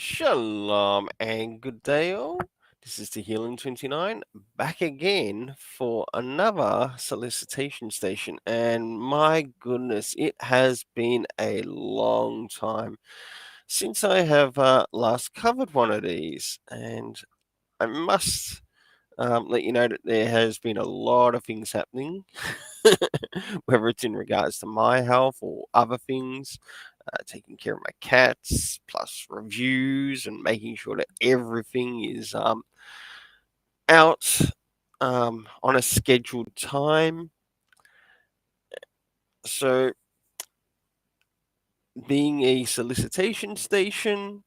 Shalom and good day all. This is the Healing 29 back again for another solicitation station. And my goodness, it has been a long time since I have last covered one of these. And I must let you know that there has been a lot of things happening, whether it's in regards to my health or other things, taking care of my cats, plus reviews and making sure that everything is out on a scheduled time. So, being a solicitation station,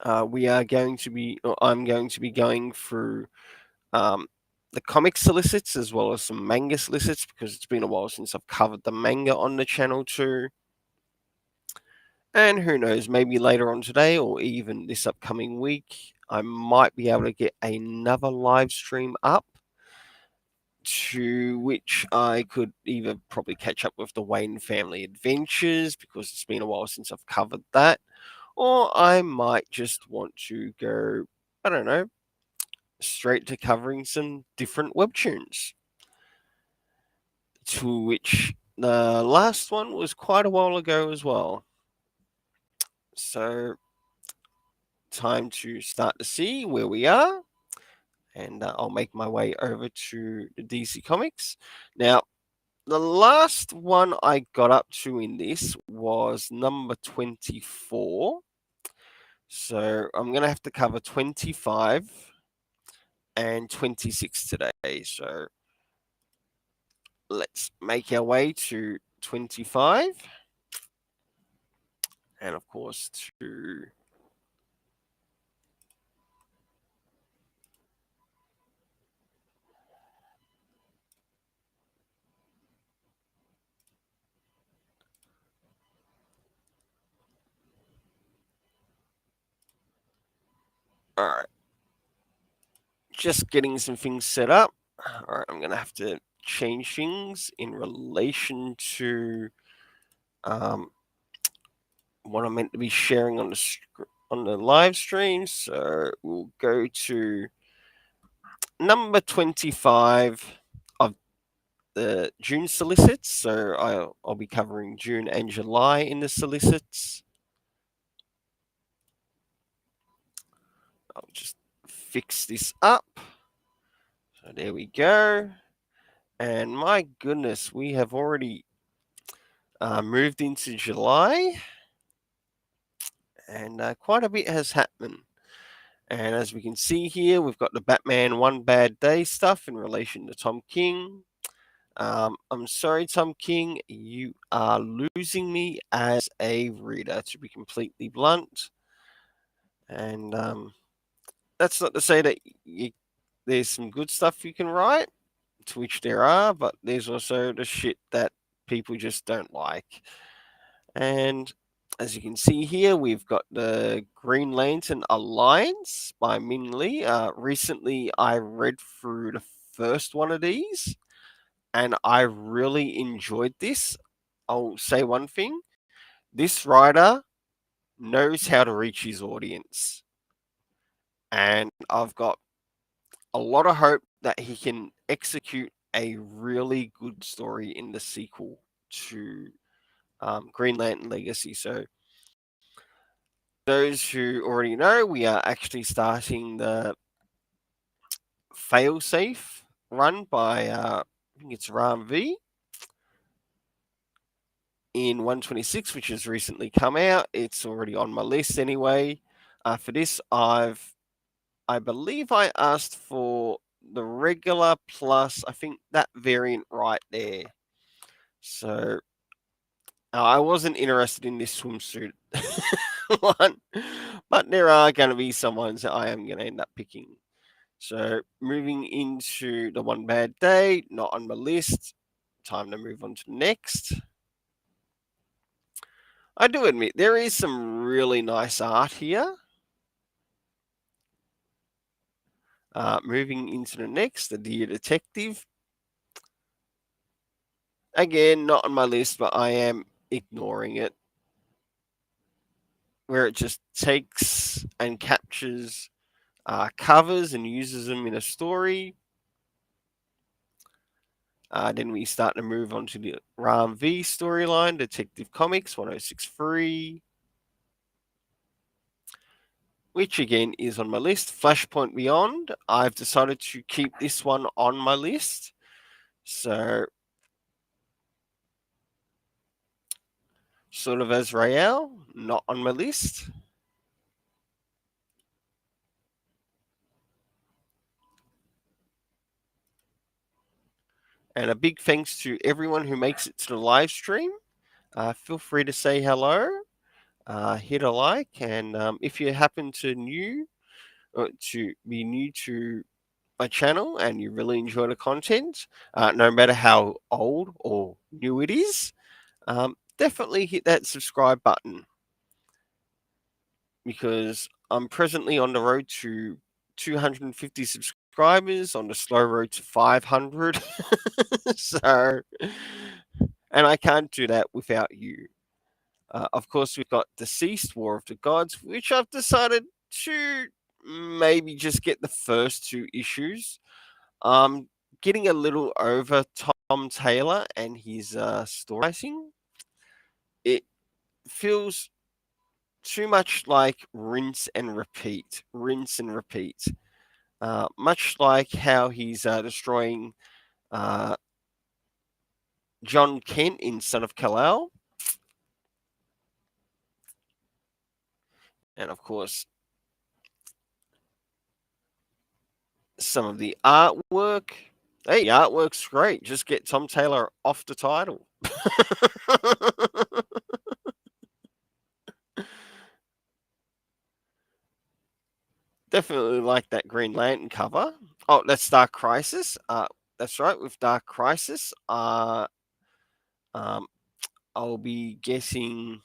I'm going to be going through um, the comic solicits as well as some manga solicits because it's been a while since I've covered the manga on the channel too. And who knows, maybe later on today or even this upcoming week, I might be able to get another live stream up to which I could either probably catch up with the Wayne Family Adventures because it's been a while since I've covered that, or I might just want to go, I don't know, straight to covering some different webtoons. To which the last one was quite a while ago as well. So, time to start to see where we are. And I'll make my way over to the DC Comics. Now, the last one I got up to in this was number 24. So I'm going to have to cover 25 and 26 today. So let's make our way to 25. And of course, to all right, just getting some things set up. All right, I'm going to have to change things in relation to what I'm meant to be sharing on the live stream. So we'll go to number 25 of the June solicits. So I'll be covering June and July in the solicits. I'll just fix this up. So there we go. And my goodness, we have already moved into July. And quite a bit has happened. And as we can see here, we've got the Batman One Bad Day stuff in relation to Tom King. I'm sorry, Tom King, you are losing me as a reader, to be completely blunt. And that's not to say that there's some good stuff you can write, to which there are, but there's also the shit that people just don't like. And as you can see here, we've got the Green Lantern Alliance by Min Lee. Recently, I read through the first one of these, and I really enjoyed this. I'll say one thing: this writer knows how to reach his audience, and I've got a lot of hope that he can execute a really good story in the sequel to Green Lantern Legacy. So, those who already know, we are actually starting the Failsafe run by I think it's Ram V in 126, which has recently come out. It's already on my list anyway. For this, I believe I asked for the regular plus, I think that variant right there. So I wasn't interested in this swimsuit one, but there are going to be some ones that I am going to end up picking. So moving into the One Bad Day, not on my list. Time to move on to the next. I do admit there is some really nice art here. Moving into the next, the Dear Detective. Again, not on my list, but I am ignoring it. where it just takes and captures covers and uses them in a story. Then we start to move on to the Ram V storyline, Detective Comics 1063, which again is on my list. Flashpoint Beyond, I've decided to keep this one on my list. So, sort of Azrael, not on my list. And a big thanks to everyone who makes it to the live stream. Feel free to say hello, hit a like, and if you happen to be new to my channel and you really enjoy the content, no matter how old or new it is, definitely hit that subscribe button, because I'm presently on the road to 250 subscribers, on the slow road to 500. So, and I can't do that without you. Of course, we've got Deceased, War of the Gods, which I've decided to maybe just get the first two issues. Getting a little over Tom Taylor and his story writing. It feels too much like rinse and repeat. Much like how he's destroying John Kent in Son of Kal-El. And of course, some of the artwork. Hey, the artwork's great. Just get Tom Taylor off the title. Definitely like that Green Lantern cover. Oh, that's Dark Crisis. That's right. With Dark Crisis, I'll be getting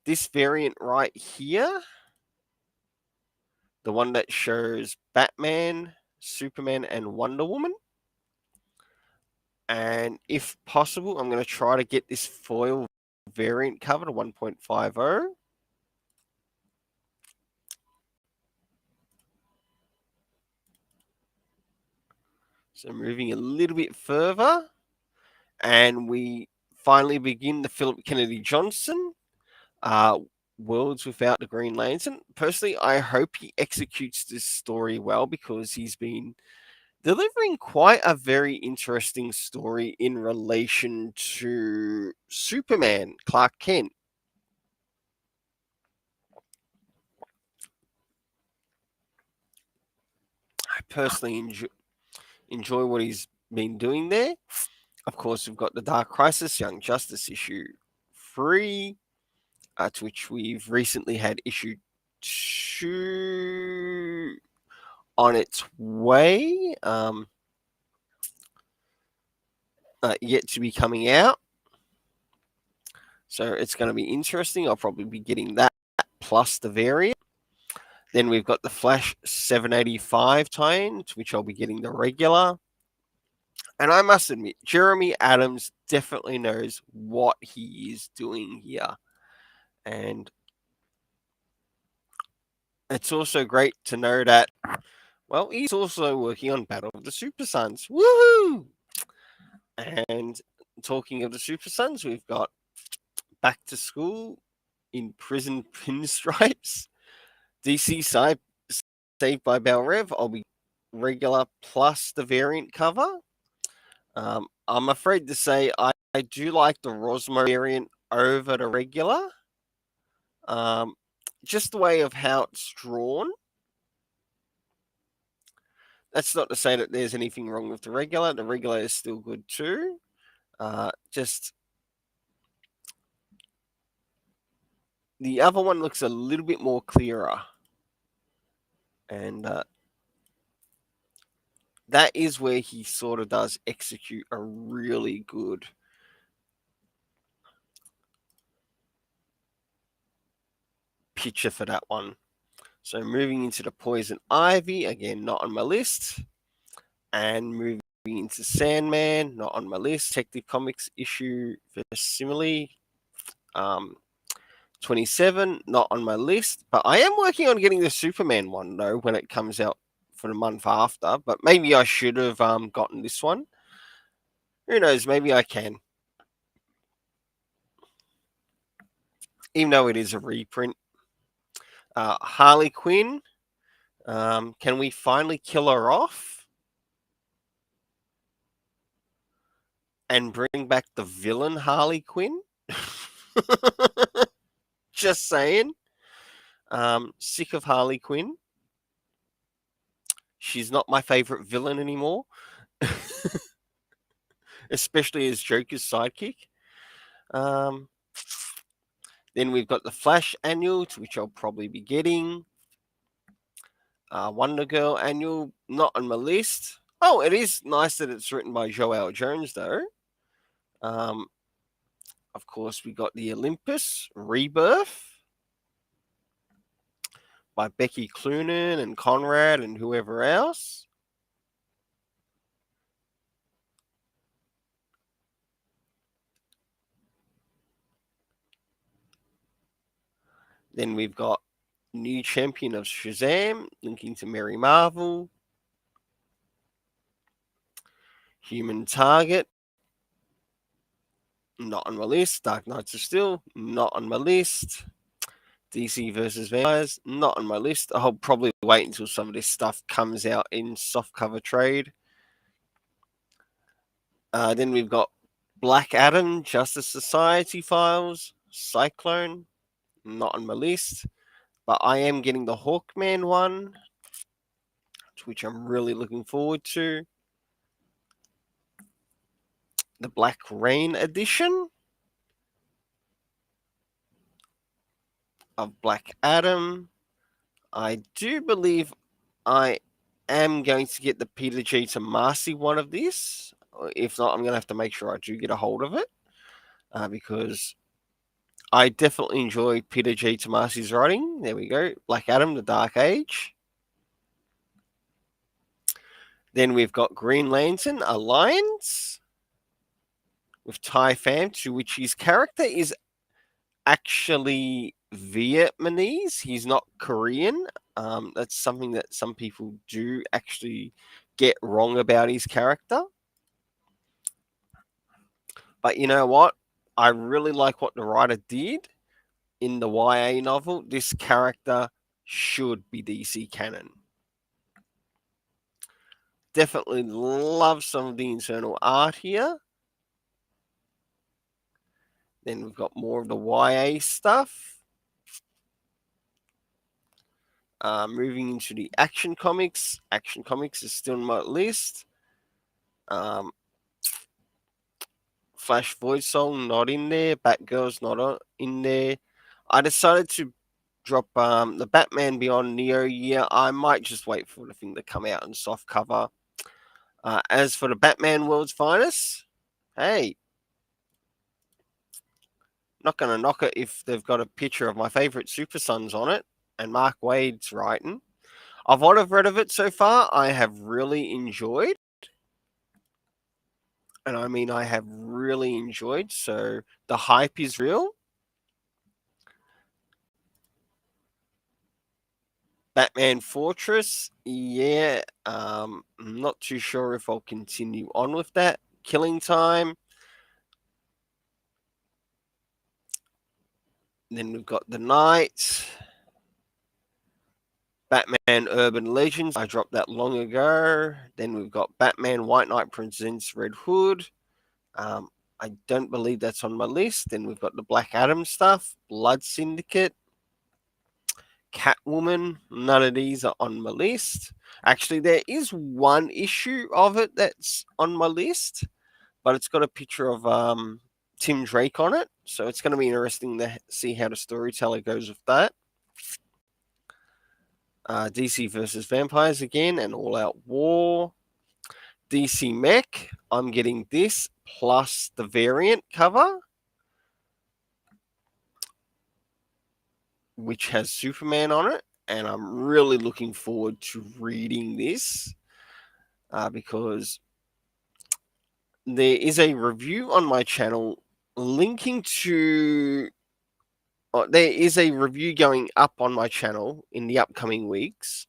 this variant right here, the one that shows Batman, Superman, and Wonder Woman. And if possible, I'm going to try to get this foil variant cover to 1.50. So moving a little bit further, and we finally begin the Philip Kennedy Johnson Worlds Without the Green Lantern. Personally, I hope he executes this story well, because he's been delivering quite a very interesting story in relation to Superman, Clark Kent. I personally enjoy what he's been doing there. Of course, we've got the Dark Crisis Young Justice issue 3, to which we've recently had issue 2 on its way, yet to be coming out. So it's going to be interesting. I'll probably be getting that plus the variant. Then we've got the Flash 785 tie-in, to which I'll be getting the regular. And I must admit, Jeremy Adams definitely knows what he is doing here. And it's also great to know that, well, he's also working on Battle of the Super Sons. Woohoo! And talking of the Super Sons, we've got Back to School in Prison Pinstripes, DC Saved by Bell Rev. I'll be regular plus the variant cover. I'm afraid to say I do like the Rosmo variant over the regular. Just the way of how it's drawn. That's not to say that there's anything wrong with the regular. The regular is still good too. Just the other one looks a little bit more clearer. And that is where he sort of does execute a really good picture for that one. So moving into the Poison Ivy, again, not on my list. And moving into Sandman, not on my list. Detective Comics issue facsimile. 27, not on my list, but I am working on getting the Superman one though when it comes out for the month after. But maybe I should have gotten this one. Who knows? Maybe I can, even though it is a reprint. Harley Quinn. Can we finally kill her off and bring back the villain Harley Quinn? Just saying. Sick of Harley Quinn. She's not my favorite villain anymore, especially as Joker's sidekick. Then we've got the Flash annual, which I'll probably be getting. Wonder Girl annual, not on my list. Oh, it is nice that it's written by Joelle Jones, though. Of course, we got the Olympus Rebirth by Becky Cloonan and Conrad and whoever else. Then we've got New Champion of Shazam, linking to Mary Marvel. Human Target, not on my list. Dark Knights of Steel, not on my list. DC versus Vampires, not on my list. I'll probably wait until some of this stuff comes out in softcover trade. Then we've got Black Adam, Justice Society Files, Cyclone, not on my list. But I am getting the Hawkman one, which I'm really looking forward to. The Black Rain edition of Black Adam. I do believe I am going to get the Peter G. Tomasi one of this. If not, I'm going to have to make sure I do get a hold of it because I definitely enjoy Peter G. Tomasi's writing. There we go. Black Adam, The Dark Age. Then we've got Green Lantern Alliance with Tai Pham, to which his character is actually Vietnamese. He's not Korean. That's something that some people do actually get wrong about his character. But you know what? I really like what the writer did in the YA novel. This character should be DC canon. Definitely love some of the internal art here. Then we've got more of the YA stuff. Moving into the Action Comics. Action Comics is still on my list. Flash Void Soul not in there. Batgirl's not in there. I decided to drop the Batman Beyond Neo year. I might just wait for the thing to come out in soft cover. As for the Batman World's Finest, hey, not going to knock it if they've got a picture of my favorite Super Sons on it and Mark Waid's writing. Of what I've read of it so far, I have really enjoyed. And I mean, I have really enjoyed. So the hype is real. Batman Fortress, yeah. I'm not too sure if I'll continue on with that. Killing Time. Then we've got The Knight. Batman Urban Legends. I dropped that long ago. Then we've got Batman White Knight Presents Red Hood. I don't believe that's on my list. Then we've got the Black Adam stuff. Blood Syndicate. Catwoman. None of these are on my list. Actually, there is one issue of it that's on my list, but it's got a picture of Tim Drake on it. So it's going to be interesting to see how the storyteller goes with that. DC versus Vampires again and All Out War. DC Mech, I'm getting this plus the variant cover, which has Superman on it. And I'm really looking forward to reading this because there is a review on my channel linking to there is a review going up on my channel in the upcoming weeks,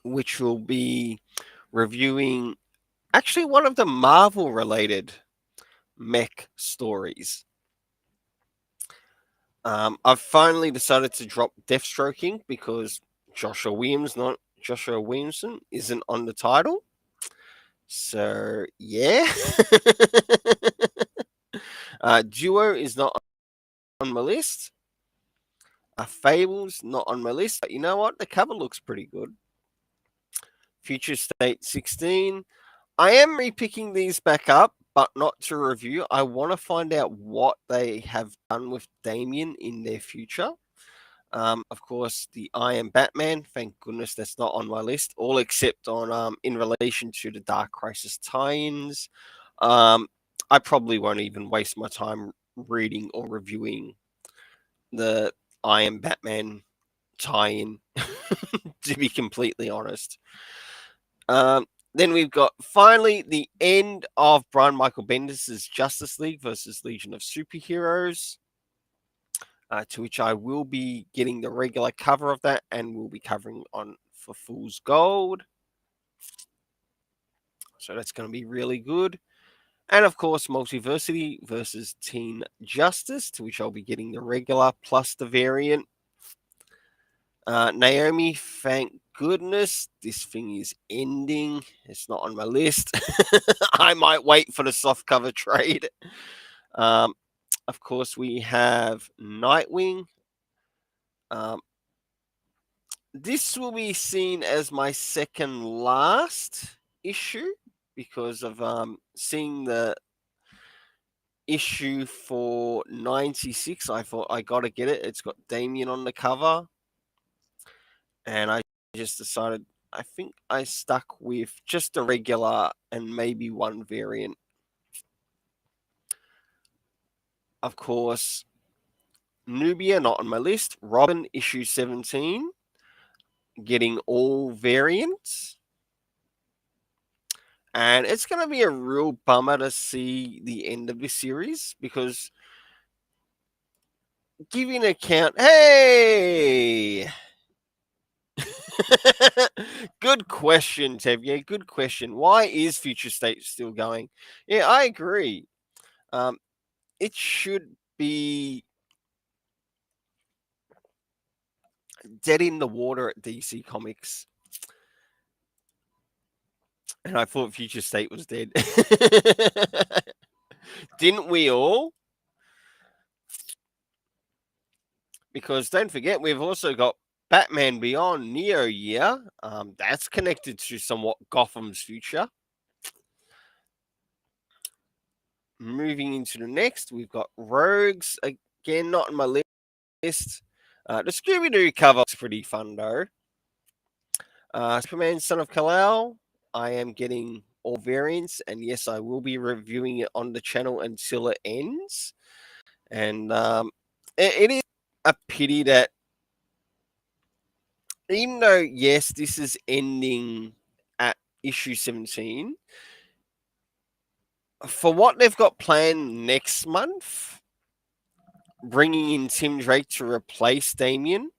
which will be reviewing actually one of the Marvel related mech stories. I've finally decided to drop Deathstroking because Joshua Williamson isn't on the title. So yeah. Duo is not on my list. Fable's not on my list, but you know what? The cover looks pretty good. Future State 16. I am repicking these back up, but not to review. I want to find out what they have done with Damien in their future. Of course, the I Am Batman. Thank goodness that's not on my list, all except on in relation to the Dark Crisis tie-ins. I probably won't even waste my time reading or reviewing the I Am Batman tie-in, to be completely honest. Then we've got finally the end of Brian Michael Bendis' Justice League versus Legion of Superheroes, to which I will be getting the regular cover of that and will be covering on for Fool's Gold. So that's going to be really good. And of course, Multiversity versus Teen Justice, to which I'll be getting the regular plus the variant. Naomi, thank goodness this thing is ending. It's not on my list. I might wait for the softcover trade. Of course, we have Nightwing. This will be seen as my second last issue because of seeing the issue for 96. I thought I got to get it. It's got Damien on the cover. And I just decided, I think I stuck with just a regular and maybe one variant. Of course, Nubia, not on my list. Robin, issue 17, getting all variants. And it's going to be a real bummer to see the end of this series because giving an account, hey! Good question, Tevye. Good question. Why is Future State still going? Yeah, I agree. It should be dead in the water at DC Comics. And I thought Future State was dead. Didn't we all? Because don't forget, we've also got Batman Beyond Neo Year. That's connected to somewhat Gotham's future. Moving into the next, we've got Rogues. Again, not on my list. The Scooby-Doo cover is pretty fun, though. Superman, Son of Kal-El. I am getting all variants, and yes, I will be reviewing it on the channel until it ends. And it is a pity that even though, yes, this is ending at issue 17, for what they've got planned next month, bringing in Tim Drake to replace Damien,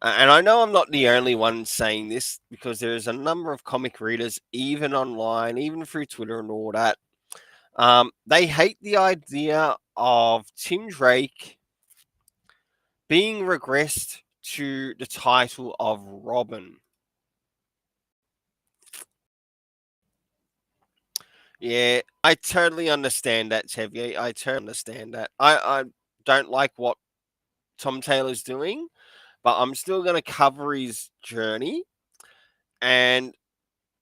and I know I'm not the only one saying this because there's a number of comic readers, even online, even through Twitter and all that, they hate the idea of Tim Drake being regressed to the title of Robin. Yeah, I totally understand that, Xavier. I totally understand that. I don't like what Tom Taylor's doing, but I'm still going to cover his journey. And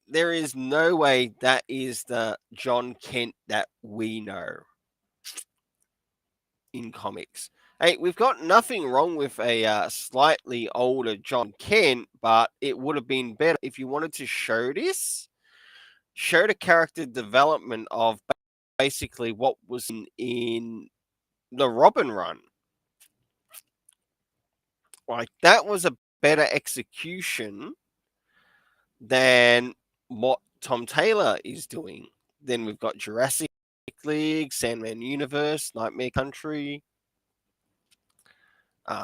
there is no way that is the John Kent that we know in comics. Hey, we've got nothing wrong with a slightly older John Kent, but it would have been better if you wanted to show this, show the character development of basically what was in the Robin run. Like, that was a better execution than what Tom Taylor is doing. Then we've got Jurassic League, Sandman Universe, Nightmare Country,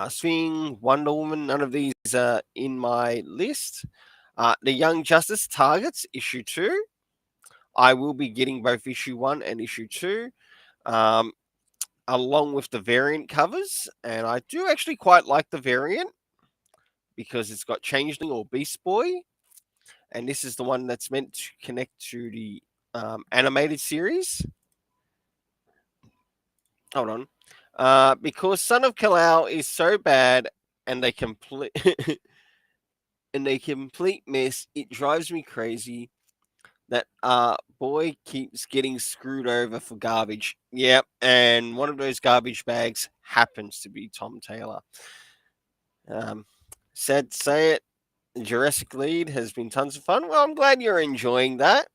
Swing, Wonder Woman. None of these are in my list. The Young Justice Targets, issue 2. I will be getting both issue 1 and issue 2, along with the variant covers. And I do actually quite like the variant because it's got Changeling or Beast Boy. And this is the one that's meant to connect to the animated series. Hold on. Because Son of Kal-El is so bad and they complete miss, it drives me crazy that boy keeps getting screwed over for garbage. Yep, and one of those garbage bags happens to be Tom Taylor. Sad to say it, Jurassic League has been tons of fun. Well, I'm glad you're enjoying that.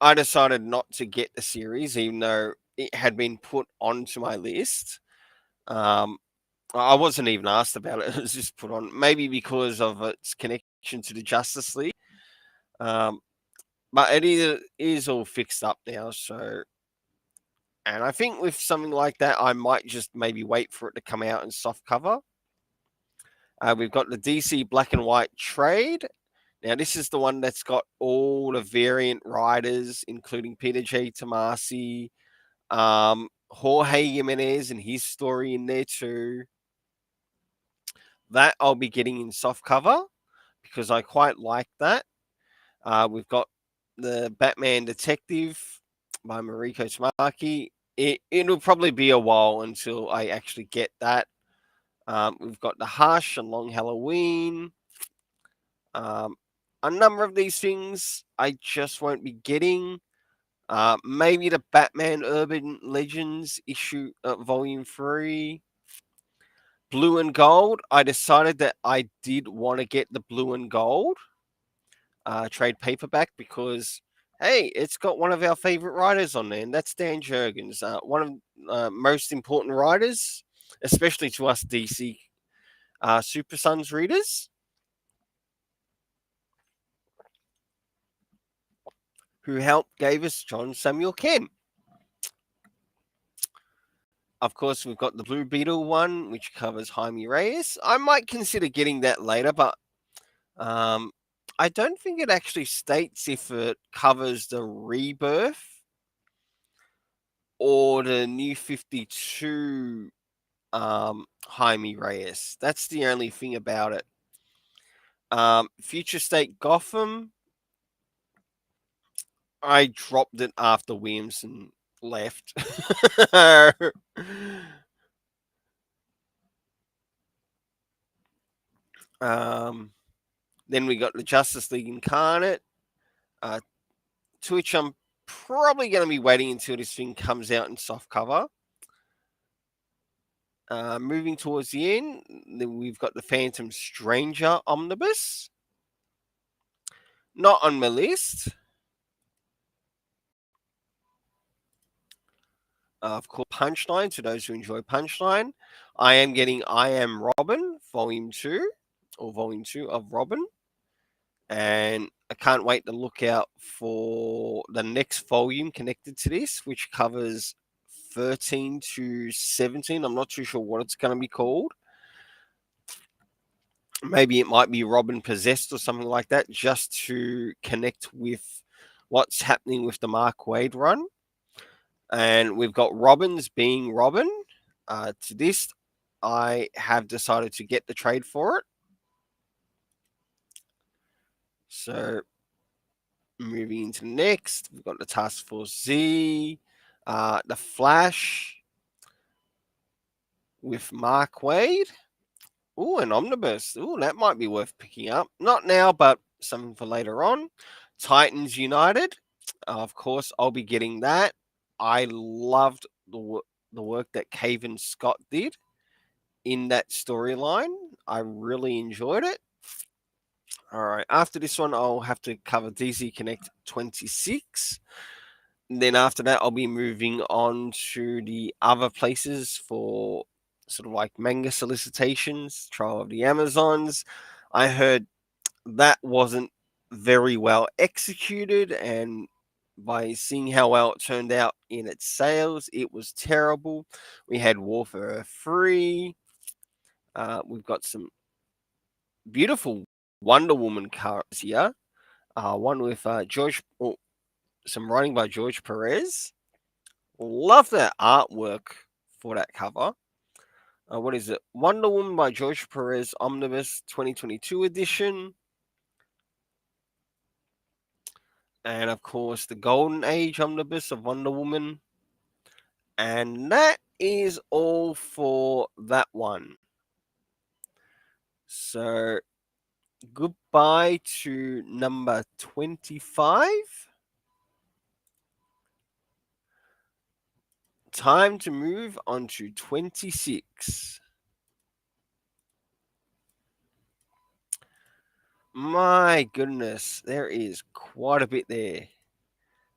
I decided not to get the series, even though it had been put onto my list. I wasn't even asked about it. It was just put on, maybe because of its connection to the Justice League. But it is all fixed up now. So, and I think with something like that, I might just maybe wait for it to come out in soft cover. We've got the DC Black and White trade. Now, this is the one that's got all the variant writers, including Peter J. Tomasi, Jorge Jimenez and his story in there too. That I'll be getting in soft cover because I quite like that. We've got the Batman Detective by Mariko Tamaki. It'll probably be a while until I actually get that. We've got the Hush and Long Halloween. A number of these things I just won't be getting. Maybe the Batman Urban Legends issue, volume 3. Blue and Gold. I decided that I did want to get the Blue and Gold trade paperback because, hey, it's got one of our favorite writers on there, and that's Dan Jurgens, one of most important writers, especially to us DC Super Sons readers, who helped gave us John Samuel Kemp. Of course, we've got the Blue Beetle one, which covers Jaime Reyes. I might consider getting that later, but I don't think it actually states if it covers the Rebirth or the New 52 Jaime Reyes. That's the only thing about it. Future State Gotham, I dropped it after Williamson left. Then we got the Justice League Incarnate, to which I'm probably going to be waiting until this thing comes out in soft cover. Moving towards the end, then we've got the Phantom Stranger Omnibus. Not on my list. Of course, Punchline, to those who enjoy Punchline. I am getting I Am Robin, Volume 2, or Volume 2 of Robin. And I can't wait to look out for the next volume connected to this, which covers 13 to 17. I'm not too sure what it's going to be called. Maybe it might be Robin Possessed or something like that, just to connect with what's happening with the Mark Waid run. And we've got Robins being Robin. To this, I have decided to get the trade for it. So, moving into next, we've got the Task Force Z, the Flash with Mark Waid. Ooh, an omnibus. Ooh, that might be worth picking up. Not now, but something for later on. Titans United. Of course, I'll be getting that. I loved the work that Cavan Scott did in that storyline. I really enjoyed it. All right, after this one, I'll have to cover DC Connect 26. And then after that, I'll be moving on to the other places for sort of like manga solicitations, Trial of the Amazons. I heard that wasn't very well executed, and by seeing how well it turned out in its sales, it was terrible. We had Warfare 3. We've got some beautiful Wonder Woman cars here. One with some writing by George Perez. Love the artwork for that cover. What is it? Wonder Woman by George Perez Omnibus 2022 edition. And of course, the Golden Age Omnibus of Wonder Woman. And that is all for that one. So, goodbye to number 25. Time to move on to 26. My goodness, there is quite a bit there.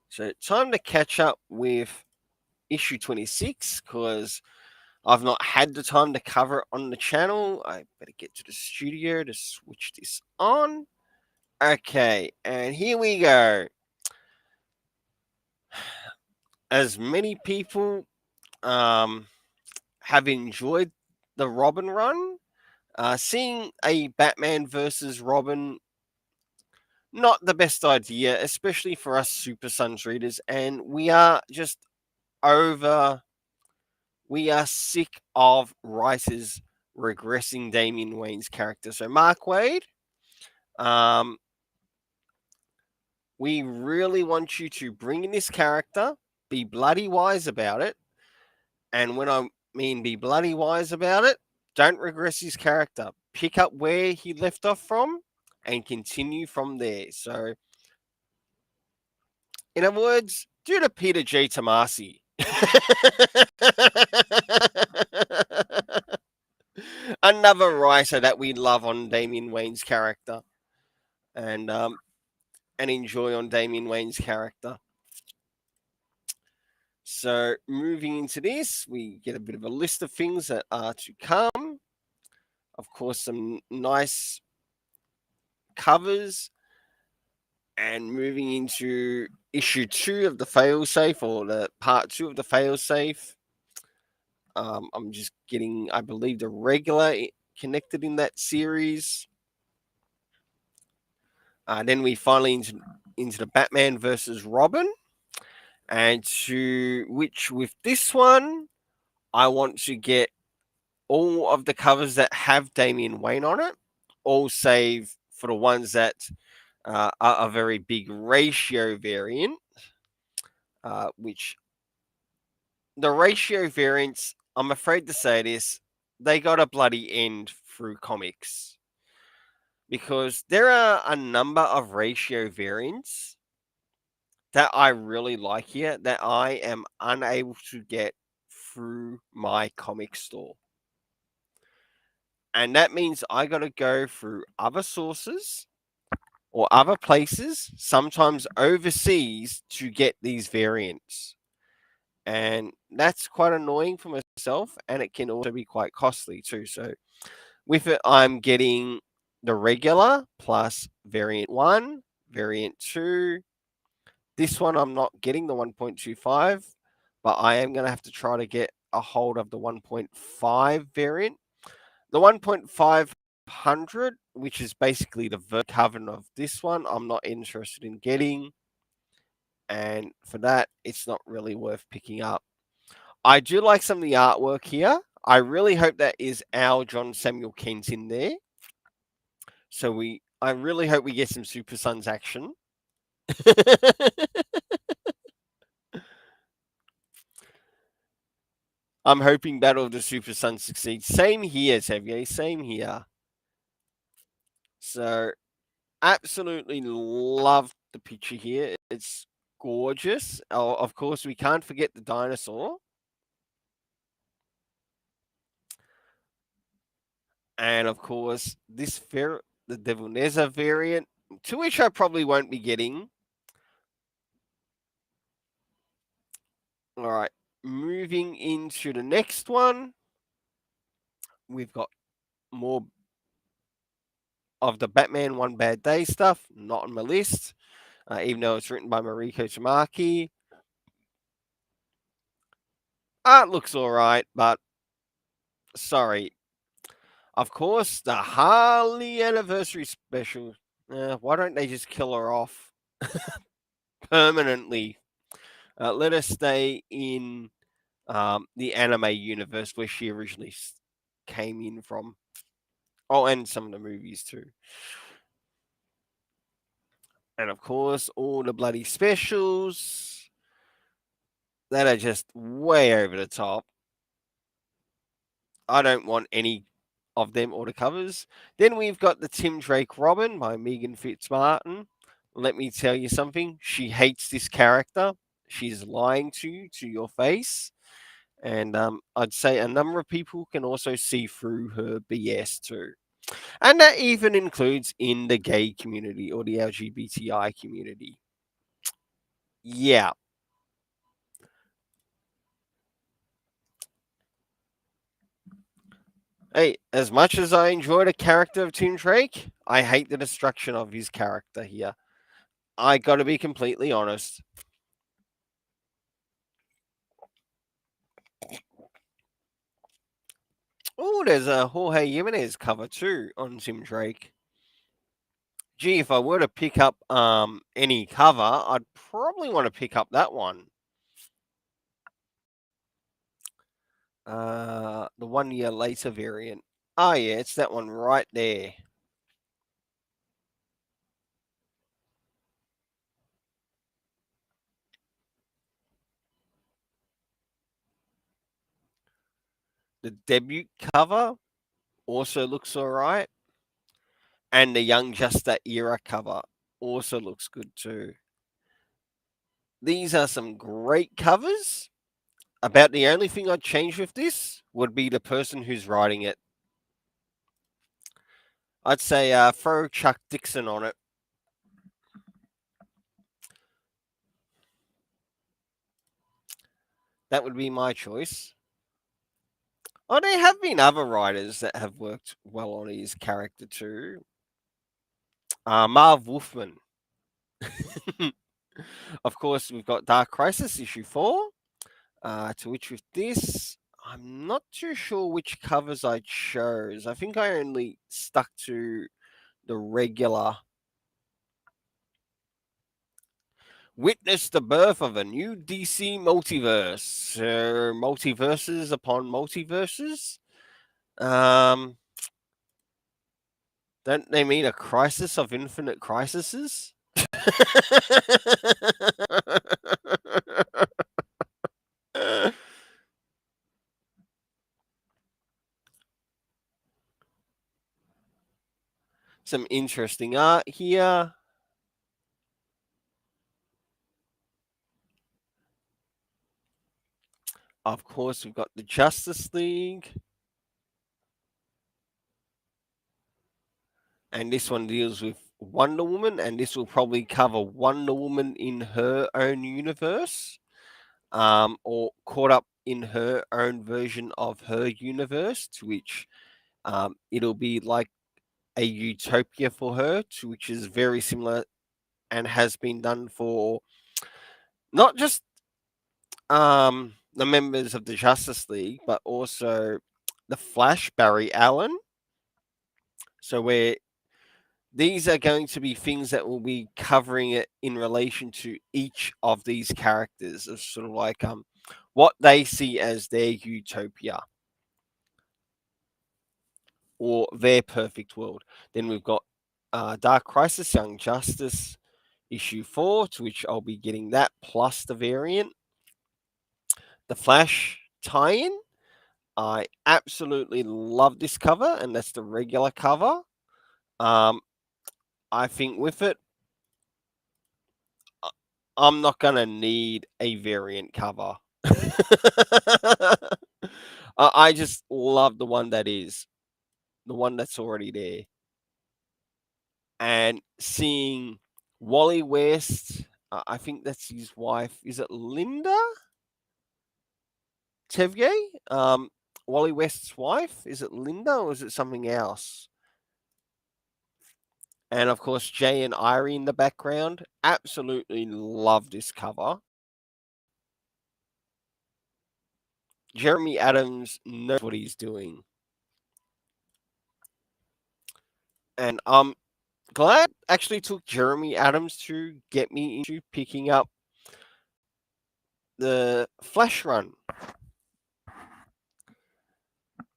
So, time to catch up with issue 26 because I've not had the time to cover it on the channel. I better get to the studio to switch this on. Okay, and here we go. As many people have enjoyed the Robin run, seeing a Batman versus Robin, not the best idea, especially for us Super Sons readers, and we are just over. We are sick of writers regressing Damian Wayne's character. So, Mark Waid, we really want you to bring in this character, be bloody wise about it. And when I mean be bloody wise about it, don't regress his character. Pick up where he left off from and continue from there. So, in other words, do to Peter J. Tomasi. Another writer that we love on Damian Wayne's character and enjoy on Damian Wayne's character. So moving into this, we get a bit of a list of things that are to come. Of course, some nice covers. And moving into issue 2 of the failsafe, or the part 2 of the failsafe. I'm just getting, I believe, the regular connected in that series. Then we finally into the Batman versus Robin. And to which with this one, I want to get all of the covers that have Damian Wayne on it, all save for the ones that are a very big ratio variant, which the ratio variants, I'm afraid to say this, they got a bloody end through comics. Because there are a number of ratio variants that I really like here that I am unable to get through my comic store. And that means I got to go through other sources or other places, sometimes overseas, to get these variants. And that's quite annoying for myself, and it can also be quite costly too. So with it, I'm getting the regular plus variant 1, variant 2. This one, I'm not getting the 1.25, but I am going to have to try to get a hold of the 1.5 variant. The 1.500, which is basically the covenant of this one, I'm not interested in getting. And for that, it's not really worth picking up. I do like some of the artwork here. I really hope that is our John Samuel Kent in there. So I really hope we get some Super Sons action. I'm hoping Battle of the Super Sons succeeds. Same here, Xavier. Same here. So, absolutely love the picture here. It's gorgeous. Oh, of course, we can't forget the dinosaur. And of course, the Devil Neza variant, to which I probably won't be getting. All right, moving into the next one, we've got more of the Batman One Bad Day stuff. Not on my list, even though it's written by Mariko Tamaki. Art looks all right, but sorry. Of course, the Harley anniversary special. Why don't they just kill her off permanently? Let her stay in the anime universe where she originally came in from. Oh, and some of the movies too. And of course, all the bloody specials that are just way over the top. I don't want any of them or the covers. Then we've got the Tim Drake Robin by Megan Fitzmartin. Let me tell you something. She hates this character. She's lying to your face. And I'd say a number of people can also see through her BS too. And that even includes in the gay community or the LGBTI community. Yeah. Hey, as much as I enjoy the character of Tim Drake, I hate the destruction of his character here. I gotta be completely honest. Oh, there's a Jorge Jimenez cover too on Tim Drake. Gee, if I were to pick up any cover, I'd probably want to pick up that one. The 1 year later variant. Oh yeah, it's that one right there. The debut cover also looks alright. And the Young Justice era cover also looks good too. These are some great covers. About the only thing I'd change with this would be the person who's writing it. I'd say throw Chuck Dixon on it. That would be my choice. Oh, there have been other writers that have worked well on his character too. Marv Wolfman. Of course, we've got Dark Crisis issue 4. To which with this, I'm not too sure which covers I chose. I think I only stuck to the regular. Witness the birth of a new DC multiverse. Multiverses upon multiverses. Don't they mean a crisis of infinite crises? Some interesting art here. Of course, we've got the Justice League. And this one deals with Wonder Woman, and this will probably cover Wonder Woman in her own universe, or caught up in her own version of her universe, to which it'll be like a utopia for her, to which is very similar and has been done for not just the members of the Justice League, but also the Flash, Barry Allen. So where these are going to be things that will be covering it in relation to each of these characters, of sort of like what they see as their utopia or their perfect world. Then we've got Dark Crisis, Young Justice, issue 4, to which I'll be getting that plus the variant. The Flash tie-in. I absolutely love this cover, and that's the regular cover. I think with it, I'm not going to need a variant cover. I just love the one that is, the one that's already there. And seeing Wally West, I think that's his wife. Is it Linda Tevye? Wally West's wife? Is it Linda or is it something else? And of course, Jay and Irie in the background. Absolutely love this cover. Jeremy Adams knows what he's doing. And I'm glad actually took Jeremy Adams to get me into picking up the Flash run.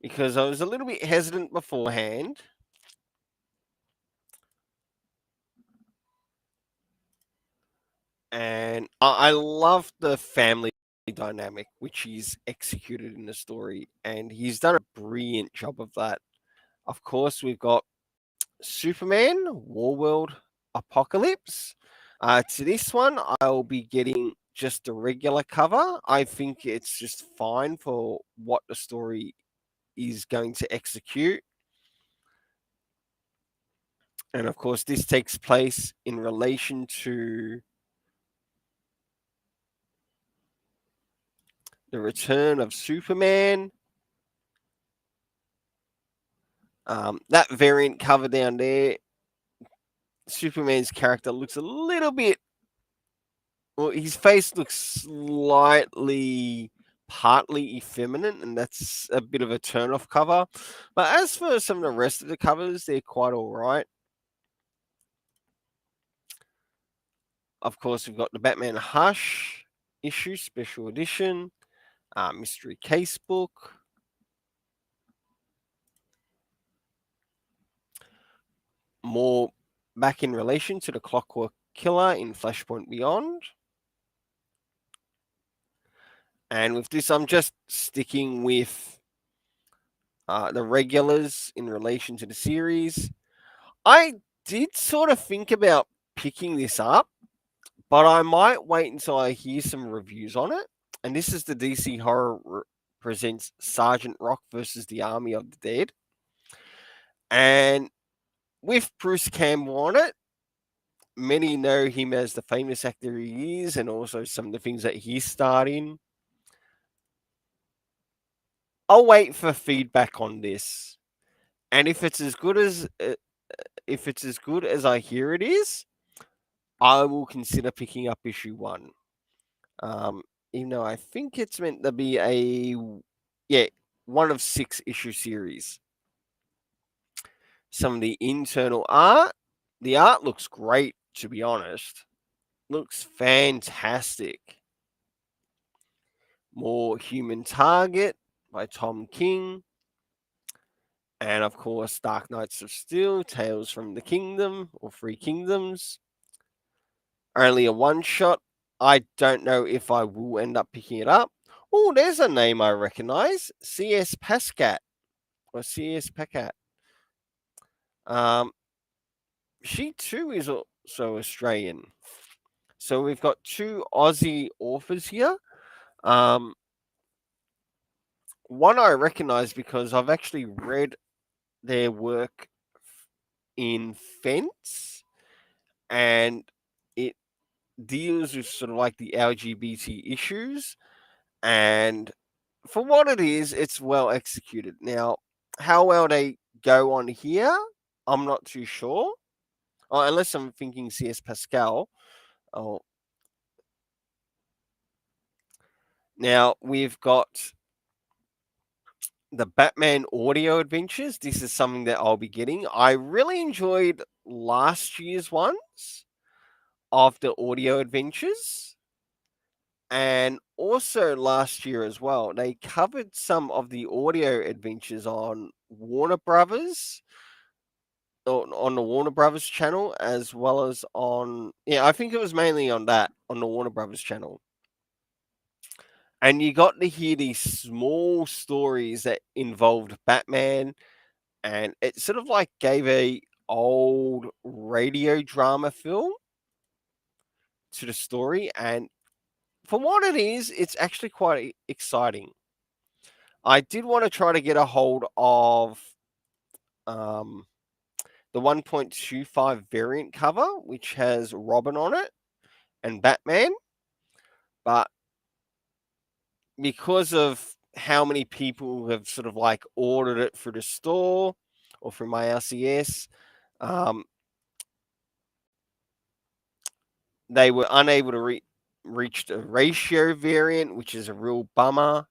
Because I was a little bit hesitant beforehand. And I love the family dynamic which he's executed in the story. And he's done a brilliant job of that. Of course, we've got Superman, Warworld, Apocalypse. To this one, I'll be getting just a regular cover. I think it's just fine for what the story is going to execute. And of course, this takes place in relation to the return of Superman. That variant cover down there, Superman's character looks a little bit. Well, his face looks slightly partly effeminate, and that's a bit of a turn-off cover. But as for some of the rest of the covers, they're quite all right. Of course, we've got the Batman Hush issue, special edition, mystery case book. More back in relation to the Clockwork Killer in Flashpoint Beyond. And with this, I'm just sticking with the regulars in relation to the series. I did sort of think about picking this up, but I might wait until I hear some reviews on it. And this is the DC Horror presents Sergeant Rock versus the Army of the Dead. And with Bruce Campbell on it, many know him as the famous actor he is, and also some of the things that he's starred in. I'll wait for feedback on this, and if it's as good as I hear it is, I will consider picking up issue 1. Even though I think it's meant to be one of 6 issue series. Some of the internal art, the art looks great, to be honest. Looks fantastic. More Human Target by Tom King. And of course, Dark Knights of Steel, Tales from the Kingdom or Three Kingdoms. Only a one shot. I don't know if I will end up picking it up. Oh, there's a name I recognize. C.S. Pascat or C.S. Pacat. She too is also Australian. So we've got 2 Aussie authors here. One I recognize because I've actually read their work in Fence, and it deals with sort of like the LGBT issues. And for what it is, it's well executed. Now, how well they go on here, I'm not too sure. Unless I'm thinking C.S. Pascal. Oh, now we've got the Batman audio adventures. This is something that I'll be getting. I really enjoyed last year's ones of the audio adventures. And also last year as well, they covered some of the audio adventures on Warner Brothers, on the Warner Brothers channel, as well as on, I think it was mainly on the Warner Brothers channel. And you got to hear these small stories that involved Batman, and it sort of like gave a old radio drama film to the story. And for what it is, it's actually quite exciting. I did want to try to get a hold of the 1.25 variant cover, which has Robin on it and Batman, but because of how many people have sort of like ordered it through the store or through my RCS, they were unable to reach the ratio variant, which is a real bummer.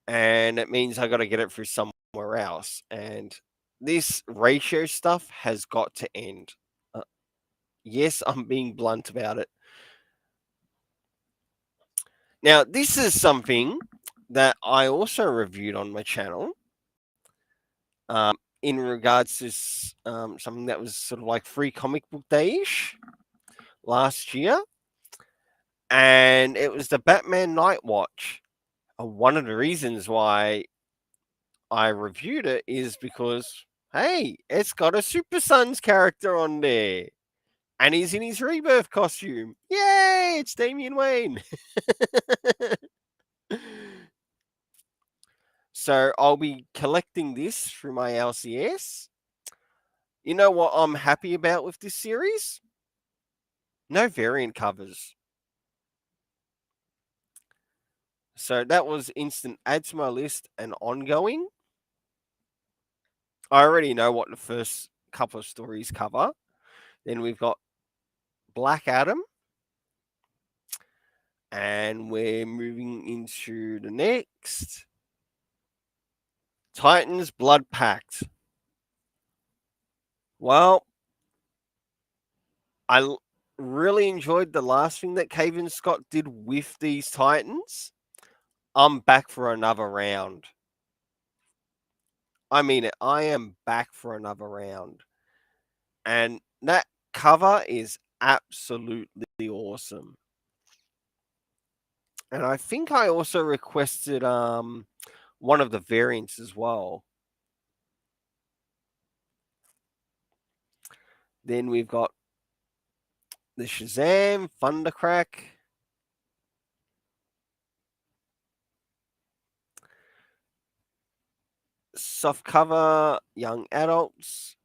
And it means I got to get it through somewhere else. And this ratio stuff has got to end. Yes, I'm being blunt about it. Now, this is something that I also reviewed on my channel in regards to something that was sort of like free comic book day-ish last year. And it was the Batman Night Watch. One of the reasons why I reviewed it is because, hey, it's got a Super Sons character on there. And he's in his rebirth costume. Yay! It's Damian Wayne. So I'll be collecting this through my LCS. You know what I'm happy about with this series? No variant covers. So that was instant add to my list and ongoing. I already know what the first couple of stories cover. Then we've got Black Adam. And we're moving into the next. Titans Blood Pact. Well, I really enjoyed the last thing that Cavan Scott did with these Titans. I'm back for another round. I mean it. I am back for another round. And that cover is absolutely awesome. And I think I also requested one of the variants as well. Then we've got the Shazam, Thundercrack. Soft cover, young adults.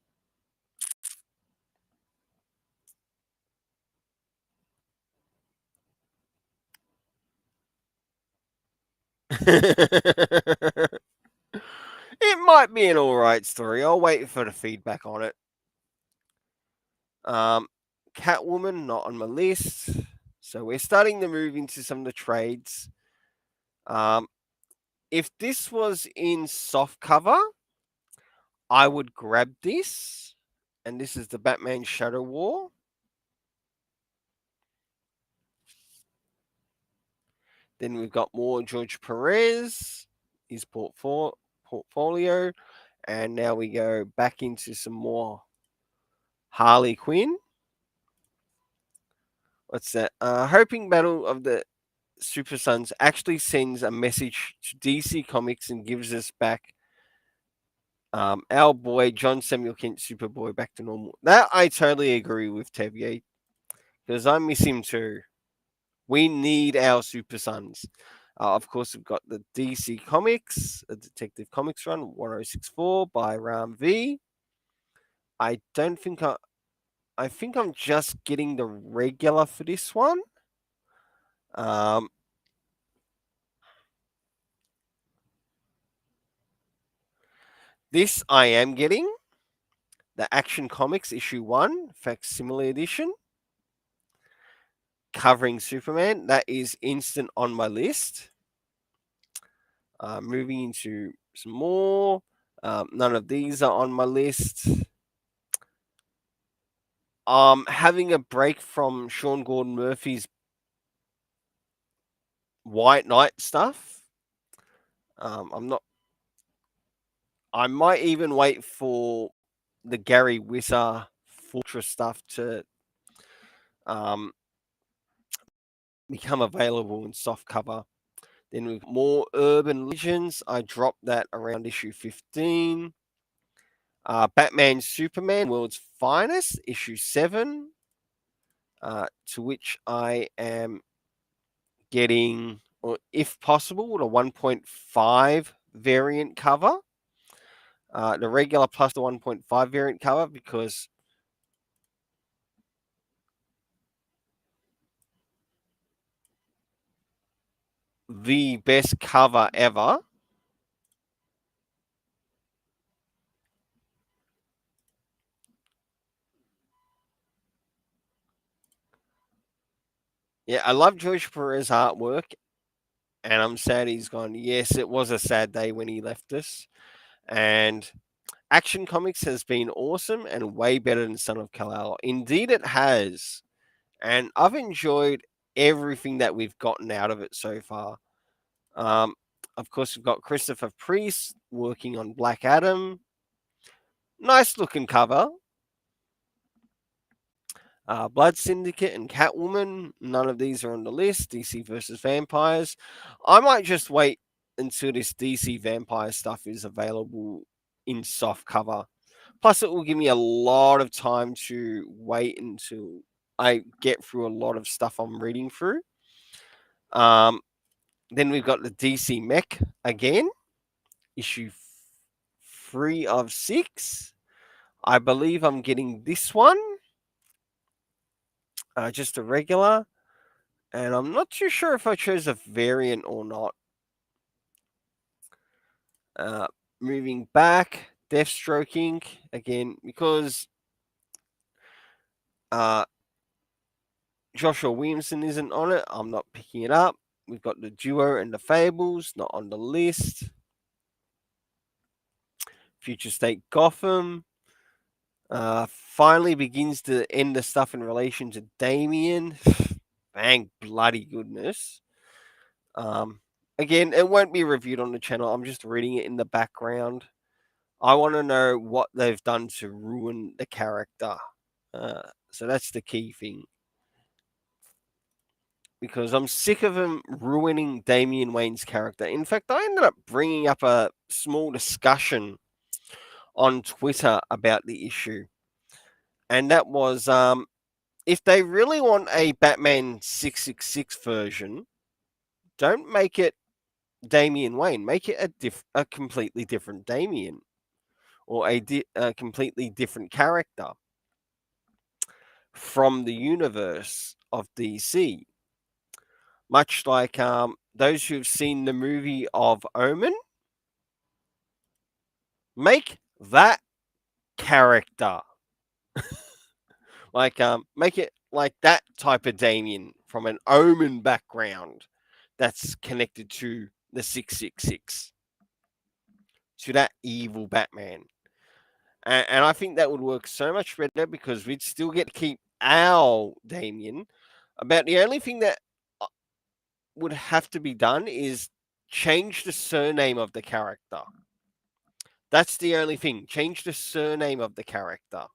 It might be an alright story. I'll wait for the feedback on it. Catwoman, not on my list. So we're starting to move into some of the trades. If this was in soft cover, I would grab this. And this is the Batman Shadow War. Then we've got more George Perez, his portfolio. And now we go back into some more Harley Quinn. What's that? Hoping Battle of the Super Sons actually sends a message to DC Comics and gives us back our boy John Samuel Kent Superboy back to normal. That I totally agree with Tevier, because I miss him too. We need our Super Sons. Of course, we've got the DC Comics, a Detective Comics run, 1064 by Ram V. I don't think I think I'm just getting the regular for this one. This I am getting. The Action Comics issue 1, facsimile edition, covering Superman. That is instant on my list. Moving into some more. None of these are on my list. Having a break from Sean Gordon Murphy's White Knight stuff. I'm not. I might even wait for the Gary Whitta Fortress stuff to become available in soft cover. Then we've got more Urban Legends. I dropped that around issue 15. Batman Superman World's Finest, issue 7. To which I am getting, or if possible, the 1.5 variant cover. The regular plus the 1.5 variant cover, because the best cover ever. Yeah, I love George Perez's artwork, and I'm sad he's gone. Yes, it was a sad day when he left us. And Action Comics has been awesome and way better than Son of Kal-El. Indeed, it has. And I've enjoyed everything that we've gotten out of it so far. Um, of course, we've got Christopher Priest working on Black Adam. Nice looking cover. Blood Syndicate and Catwoman. None of these are on the list. DC versus Vampires. I might just wait until this DC Vampire stuff is available in soft cover. Plus, it will give me a lot of time to wait until I get through a lot of stuff I'm reading through. Then we've got the DC Mech again, issue 3 of 6. I believe I'm getting this one, just a regular, and I'm not too sure if I chose a variant or not. Moving back, Deathstroking again, because Joshua Williamson isn't on it, I'm not picking it up. We've got the Duo and the Fables, not on the list. Future State Gotham finally begins to end the stuff in relation to Damien. Thank bloody goodness. Again, it won't be reviewed on the channel. I'm just reading it in the background. I want to know what they've done to ruin the character. So that's the key thing. Because I'm sick of him ruining Damian Wayne's character. In fact, I ended up bringing up a small discussion on Twitter about the issue. And that was if they really want a Batman 666 version, don't make it Damian Wayne. Make it a completely different Damian or a completely different character from the universe of DC. Much like those who've seen the movie of Omen, make that character. Make it like that type of Damien from an Omen background that's connected to the 666, to that evil Batman. And I think that would work so much better because we'd still get to keep our Damien. About the only thing that would have to be done is change the surname of the character. That's the only thing. Change the surname of the character.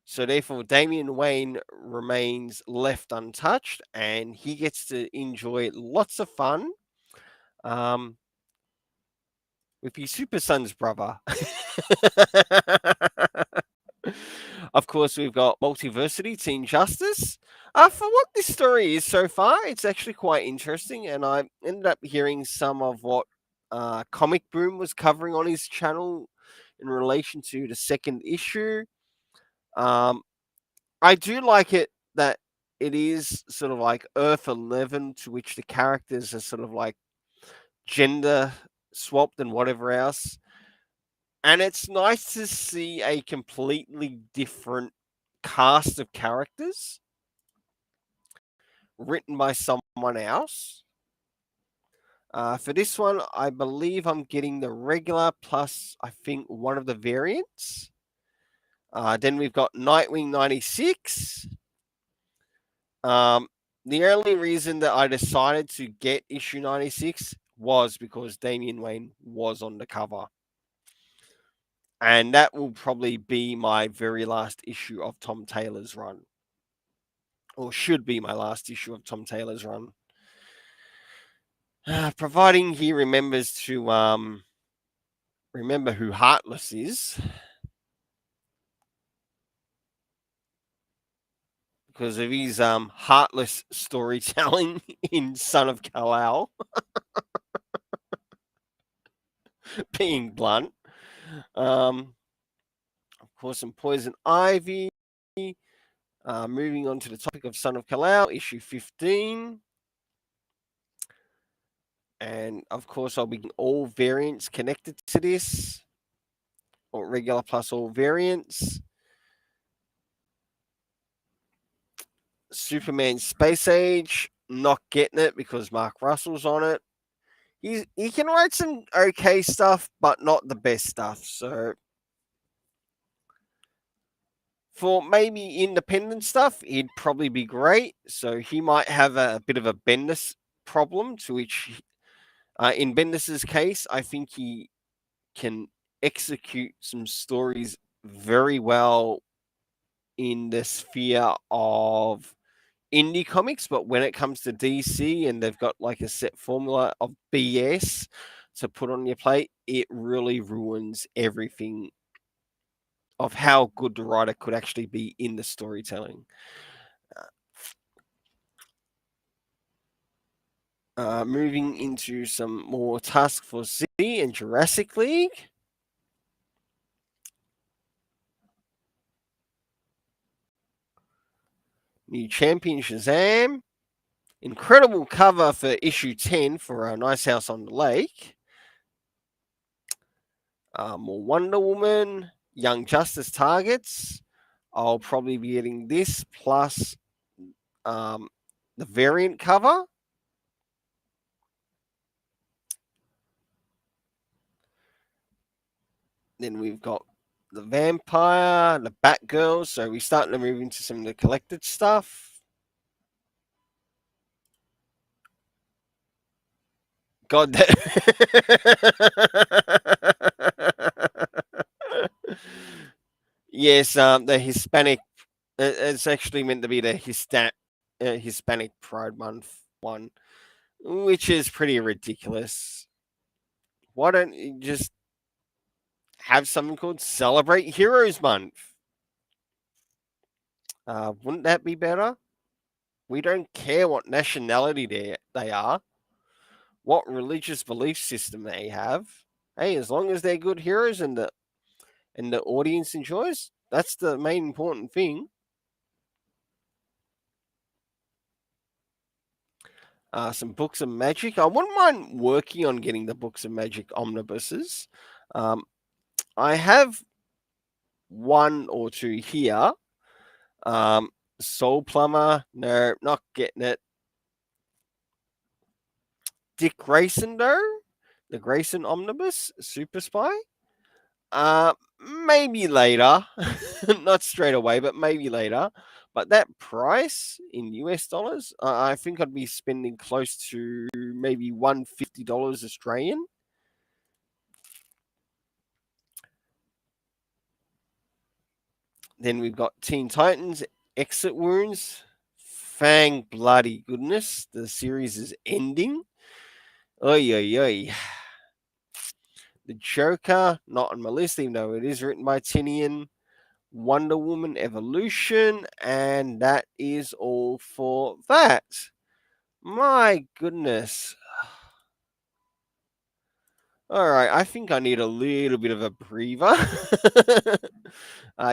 So therefore, Damian Wayne remains left untouched, and he gets to enjoy lots of fun with his Super Son's brother. Of course, we've got Multiversity, Teen Justice. For what this story is so far, it's actually quite interesting, and I ended up hearing some of what Comic Boom was covering on his channel in relation to the second issue. I do like it that it is sort of like Earth 11, to which the characters are sort of like gender swapped and whatever else. And it's nice to see a completely different cast of characters written by someone else. For this one, I believe I'm getting the regular plus, I think, one of the variants. Then we've got Nightwing 96. The only reason that I decided to get issue 96 was because Damian Wayne was on the cover. And that will probably be my very last issue of Tom Taylor's run. Or should be my last issue of Tom Taylor's run. Providing he remembers to remember who Heartless is. Because of his heartless storytelling in Son of Kal-El. Being blunt. Of course, some Poison Ivy. Moving on to the topic of Son of Kal-El, issue 15. And of course, I'll be getting all variants connected to this, or regular plus all variants. Superman Space Age, not getting it because Mark Russell's on it. He can write some okay stuff, but not the best stuff. So for maybe independent stuff, he'd probably be great. So he might have a bit of a Bendis problem, to which, in Bendis's case, I think he can execute some stories very well in the sphere of indie comics, but when it comes to DC and they've got like a set formula of BS to put on your plate, it really ruins everything of how good the writer could actually be in the storytelling. Moving into some more Task Force City and Jurassic League. New Champion Shazam. Incredible cover for issue 10 for a Nice House on the Lake. More Wonder Woman, Young Justice targets. I'll probably be getting this plus the variant cover. Then we've got the Vampire, the Batgirl. So we're starting to move into some of the collected stuff. God, that. Yes, the Hispanic. It's actually meant to be the Hispanic Pride Month one, which is pretty ridiculous. Why don't you just have something called Celebrate Heroes Month? Wouldn't that be better? We don't care what nationality they are, what religious belief system they have. Hey, as long as they're good heroes and the audience enjoys, that's the main important thing. Some books of magic. I wouldn't mind working on getting the books of magic omnibuses. I have one or two here. Soul Plumber, no, not getting it. Dick Grayson, though, the Grayson Omnibus, Super Spy. Maybe later, not straight away, but maybe later. But that price in US dollars, I think I'd be spending close to maybe $150 Australian. Then we've got Teen Titans, Exit Wounds. Fang bloody goodness, the series is ending. Oi, oi, oi. The Joker, not on my list, even though it is written by Tinian. Wonder Woman Evolution, and that is all for that. My goodness. All right, I think I need a little bit of a breather.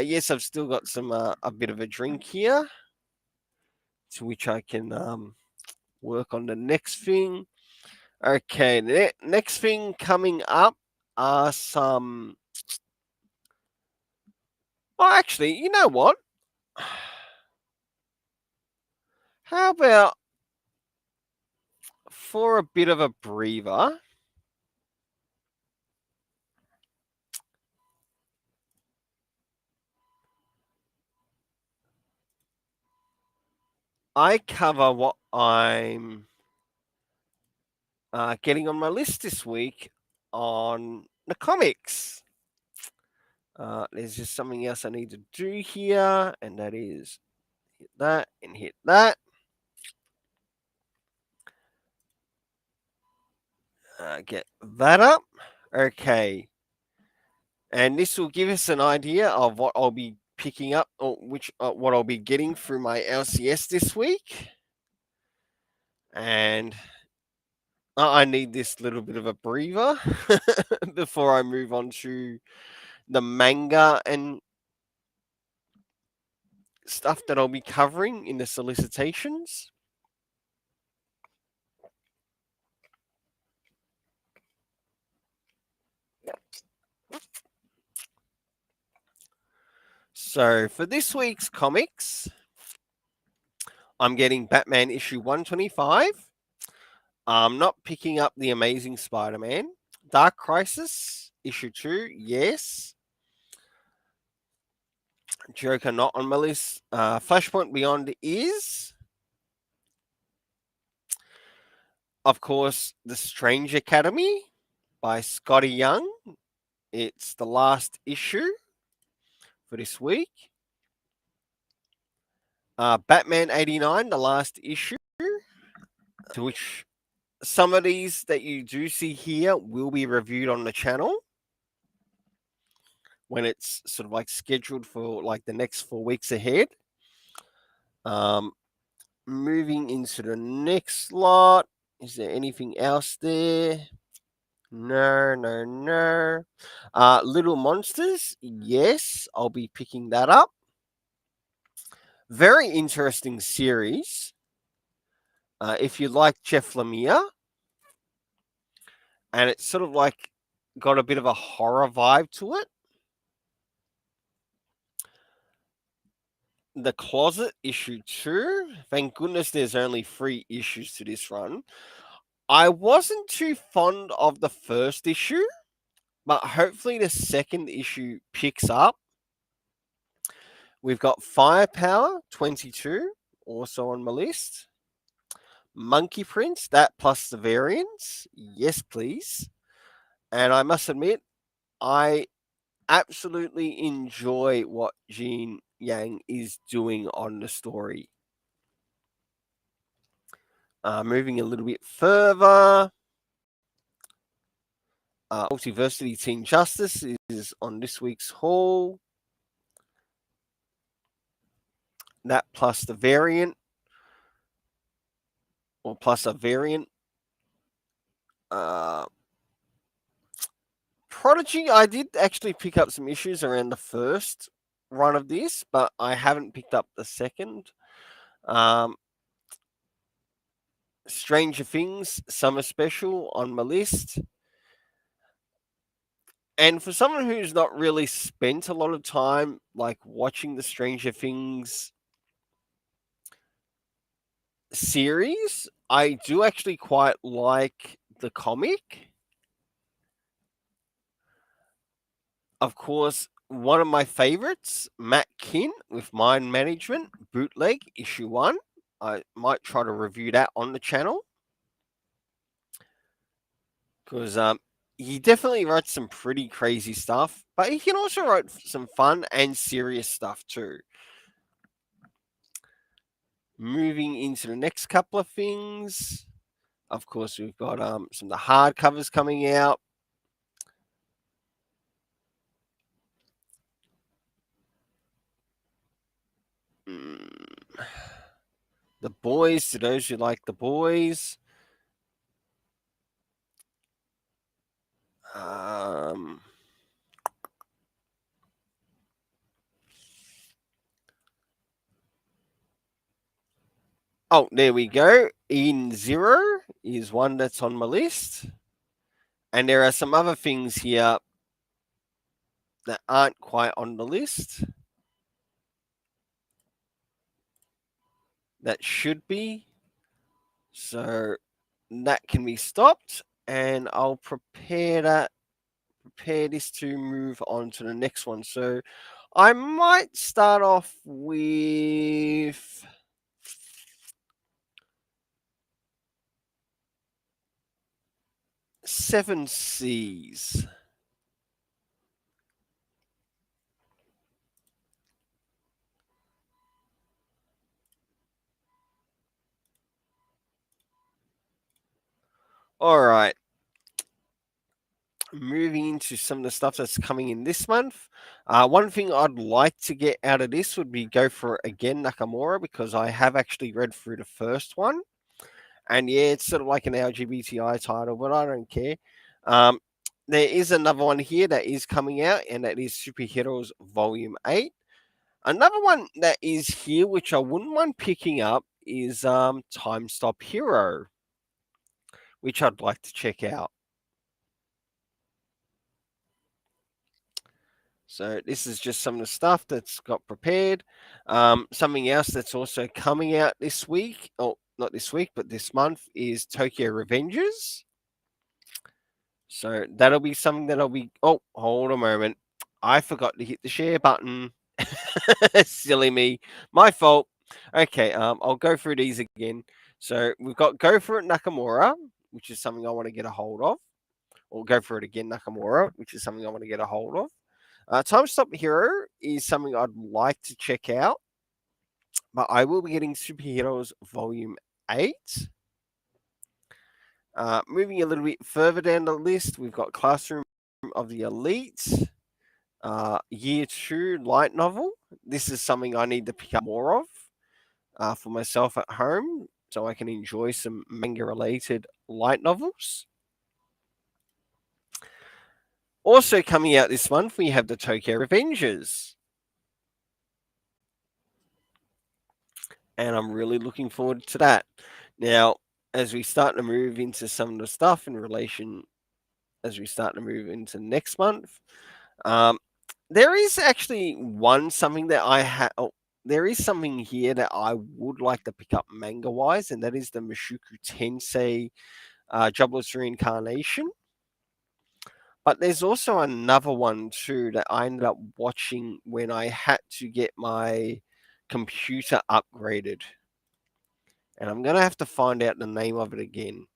Yes, I've still got some a bit of a drink here, to which I can work on the next thing. Okay, the next thing coming up are some. Oh, actually, you know what? How about for a bit of a breather? I cover what I'm getting on my list this week on the comics. There's just something else I need to do here, and that is hit that and hit that. Get that up. Okay. And this will give us an idea of what I'll be picking up, or what I'll be getting through my LCS this week. And I need this little bit of a breather before I move on to the manga and stuff that I'll be covering in the solicitations. So for this week's comics, I'm getting Batman issue 125. I'm not picking up the Amazing Spider-Man. Dark Crisis issue 2, yes. Joker not on my list. Flashpoint Beyond is, of course, The Strange Academy by Scotty Young. It's the last issue for this week. Batman 89, the last issue, to which some of these that you do see here will be reviewed on the channel when it's sort of like scheduled for like the next 4 weeks ahead. Moving into the next lot. Is there anything else there? No. Little Monsters. Yes, I'll be picking that up. Very interesting series. If you like Jeff Lemire, and it's sort of like got a bit of a horror vibe to it. The Closet issue 2. Thank goodness there's only 3 issues to this run. I wasn't too fond of the first issue, but hopefully the second issue picks up. We've got Firepower 22, also on my list. Monkey Prince, that plus the variants. Yes, please. And I must admit, I absolutely enjoy what Gene Yang is doing on the story. Moving a little bit further, Multiversity Teen Justice is on this week's haul. That plus the variant, or plus a variant. Prodigy, I did actually pick up some issues around the first run of this, but I haven't picked up the second. Stranger Things Summer Special on my list. And for someone who's not really spent a lot of time like watching the Stranger Things series, I do actually quite like the comic. Of course, one of my favorites, Matt Kinn with Mind Management, Bootleg, issue 1. I might try to review that on the channel. Because he definitely writes some pretty crazy stuff, but he can also write some fun and serious stuff too. Moving into the next couple of things. Of course, we've got some of the hardcovers coming out. The Boys, to those who like The Boys. Oh, there we go. Eden Zero is one that's on my list. And there are some other things here that aren't quite on the list that should be. So that can be stopped, and I'll prepare this to move on to the next one. So I might start off with Seven Seas. All right. Moving into some of the stuff that's coming in this month. One thing I'd like to get out of this would be go for again Nakamura, because I have actually read through the first one. And yeah, it's sort of like an LGBTI title, but I don't care. There is another one here that is coming out, and that is Superheroes Volume 8. Another one that is here, which I wouldn't mind picking up, is Time Stop Hero, which I'd like to check out. So this is just some of the stuff that's got prepared. Something else that's also coming out this week, or not this week, but this month, is Tokyo Revengers. So that'll be something that I'll be. Oh, hold a moment. I forgot to hit the share button. Silly me. My fault. Okay, I'll go through these again. So we've got Go For It Nakamura, which is something I want to get a hold of. Or Go For It Again Nakamura, which is something I want to get a hold of. Time Stop Hero is something I'd like to check out, but I will be getting Superheroes Volume 8. Moving a little bit further down the list, we've got Classroom of the Elite, Year 2 light novel. This is something I need to pick up more of for myself at home so I can enjoy some manga-related light novels. Also coming out this month, we have the Tokyo Revengers. And I'm really looking forward to that. Now, as we start to move into some of the stuff in relation, as we start to move into next month, there is actually something that I have. Oh, there is something here that I would like to pick up manga wise, and that is the Mushoku Tensei Jobless Reincarnation. But there's also another one too that I ended up watching when I had to get my computer upgraded. And I'm going to have to find out the name of it again.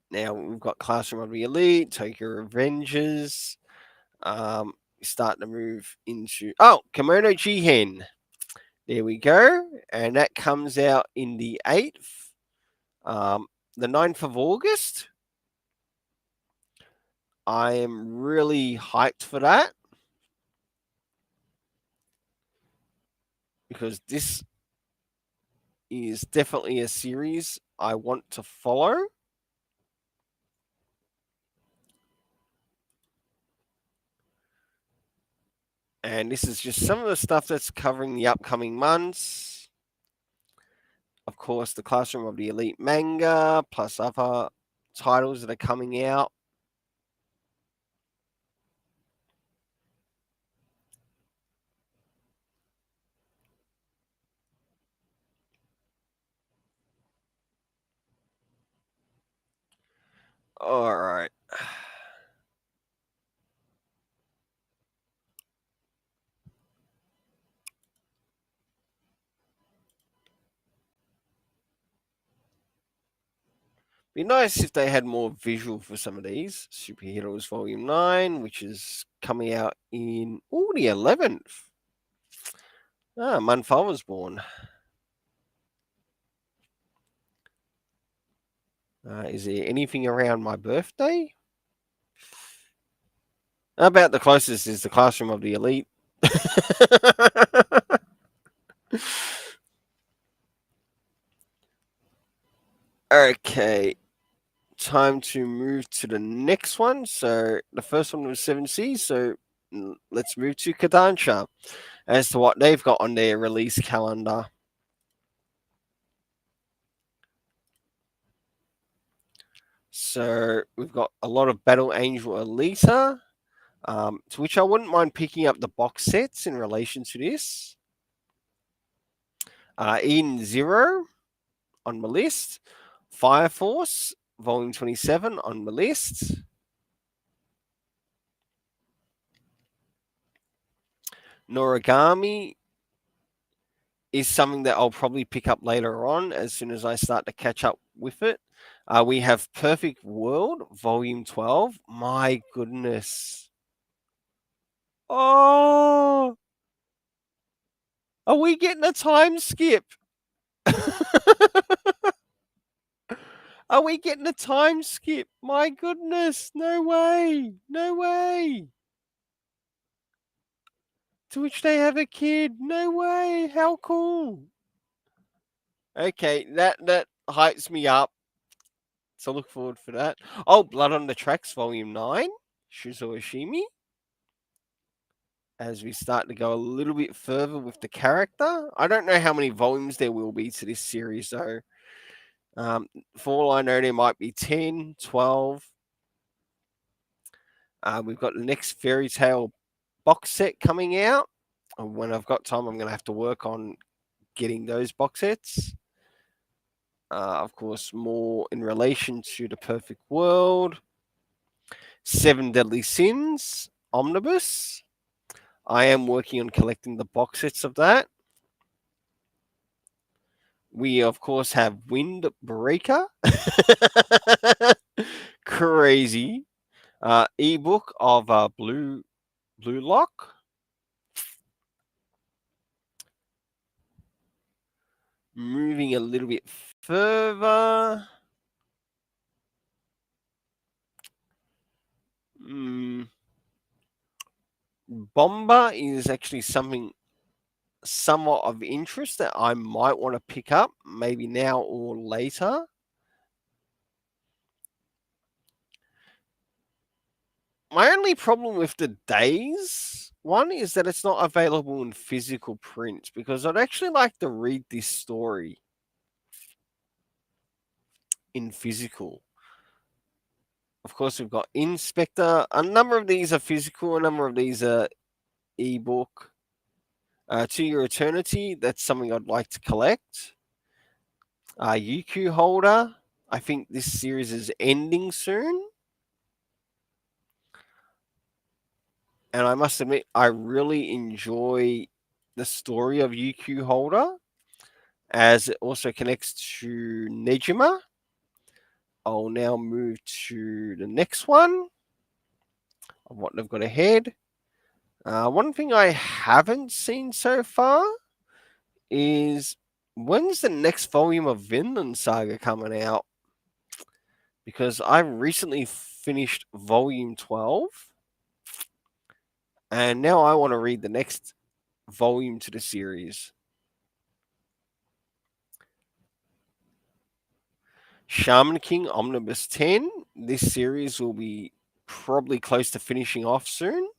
Now, we've got Classroom of the Elite, Tokyo Revengers. Starting to move into... Oh, Kimono Jihen. There we go. And that comes out in the 8th. The 9th of August. I am really hyped for that. Because this is definitely a series I want to follow. And this is just some of the stuff that's covering the upcoming months. Of course, the Classroom of the Elite manga, plus other titles that are coming out. All right. Be nice if they had more visual for some of these. Superheroes Volume 9, which is coming out in the 11th. Month I was born. Is there anything around my birthday? About the closest is the Classroom of the Elite. Okay. Time to move to the next one. So the first one was 7 Seas. So let's move to Kodansha as to what they've got on their release calendar. So we've got a lot of Battle Angel Alita, to which I wouldn't mind picking up the box sets in relation to this. Eden Zero on my list. Fire Force, Volume 27 on my list. Noragami is something that I'll probably pick up later on as soon as I start to catch up with it. We have Perfect World, Volume 12. My goodness. Oh, are we getting a time skip? Are we getting a time skip? My goodness. No way. No way. To which they have a kid. No way. How cool. Okay, that hypes me up. So look forward for that. Oh, Blood on the Tracks, Volume 9. Shuzo Ishimi. As we start to go a little bit further with the character. I don't know how many volumes there will be to this series, though. For all I know, there might be 10, 12. We've got the next Fairy Tale box set coming out. And when I've got time, I'm going to have to work on getting those box sets. Of course, more in relation to The Perfect World. 7 Deadly Sins Omnibus. I am working on collecting the box sets of that. We, of course, have Windbreaker. Crazy. Ebook of Blue Lock. Moving a little bit further. Bomber is actually something somewhat of interest that I might want to pick up, maybe now or later. My only problem with the Days one is that it's not available in physical print, because I'd actually like to read this story in physical. Of course, we've got Inspector. A number of these are physical, a number of these are ebook. To Your Eternity, that's something I'd like to collect. UQ Holder. I think this series is ending soon. And I must admit, I really enjoy the story of UQ Holder, as it also connects to Nejima. I'll now move to the next one of what they've got ahead. One thing I haven't seen so far is, when's the next volume of Vinland Saga coming out? Because I recently finished volume 12, and now I want to read the next volume to the series. Shaman King Omnibus 10. This series will be probably close to finishing off soon.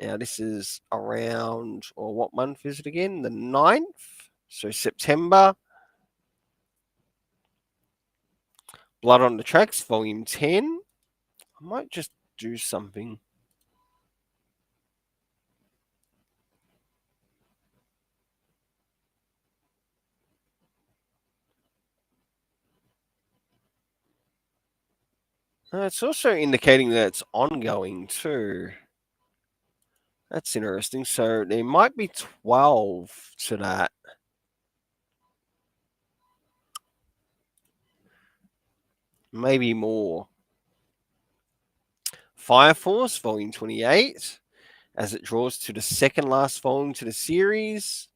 Now, this is around, or what month is it again? The 9th. So September. Blood on the Tracks, Volume 10. I might just do something. It's also indicating that it's ongoing too. That's interesting. So there might be 12 to that. Maybe more. Fire Force, Volume 28, as it draws to the second last volume to the series.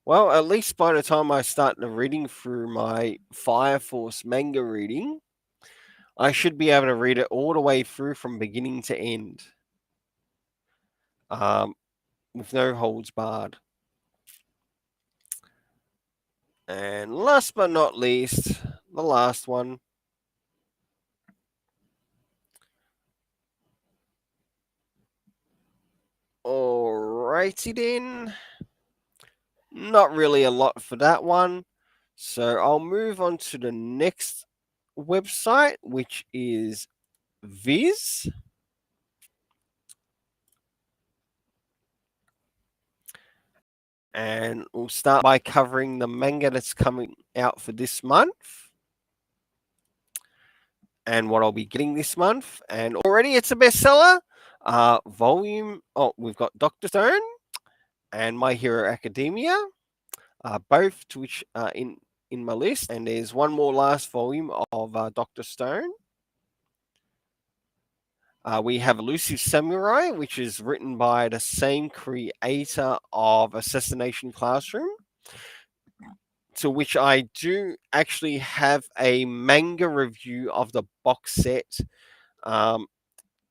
Well, at least by the time I start the reading through my Fire Force manga reading, I should be able to read it all the way through from beginning to end, with no holds barred. And last but not least, the last one. Alrighty then. Not really a lot for that one. So I'll move on to the next website, which is Viz. And we'll start by covering the manga that's coming out for this month and what I'll be getting this month. And already it's a bestseller. We've got Dr. Stone and My Hero Academia, both to which are in my list. And there's one more last volume of Dr. Stone. We have Elusive Samurai, which is written by the same creator of Assassination Classroom, to which I do actually have a manga review of the box set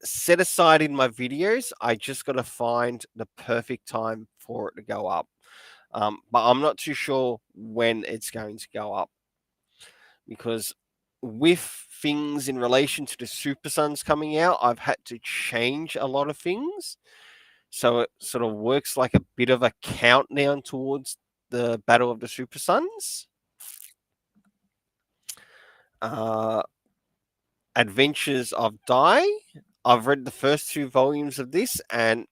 set aside in my videos. I just got to find the perfect time for it to go up. But I'm not too sure when it's going to go up, because with things in relation to the Super Sons coming out, I've had to change a lot of things. So it sort of works like a bit of a countdown towards the Battle of the Super Sons. Adventures of Dai. I've read the first 2 volumes of this, and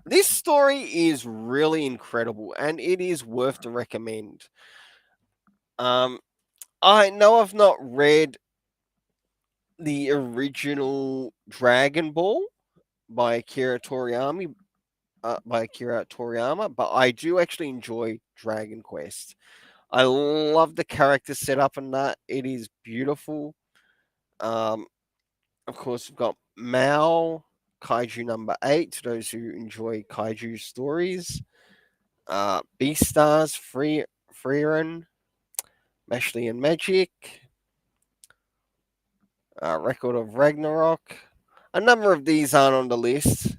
this story is really incredible, and it is worth to recommend. Um, I know I've not read the original Dragon Ball by Akira Toriyama, but I do actually enjoy Dragon Quest. I love the character setup and that. It is beautiful. Um, of course, we've got Mao, Kaiju number 8, to those who enjoy Kaiju stories. Beastars, Freeran, Mashley and Magic, Record of Ragnarok. A number of these aren't on the list.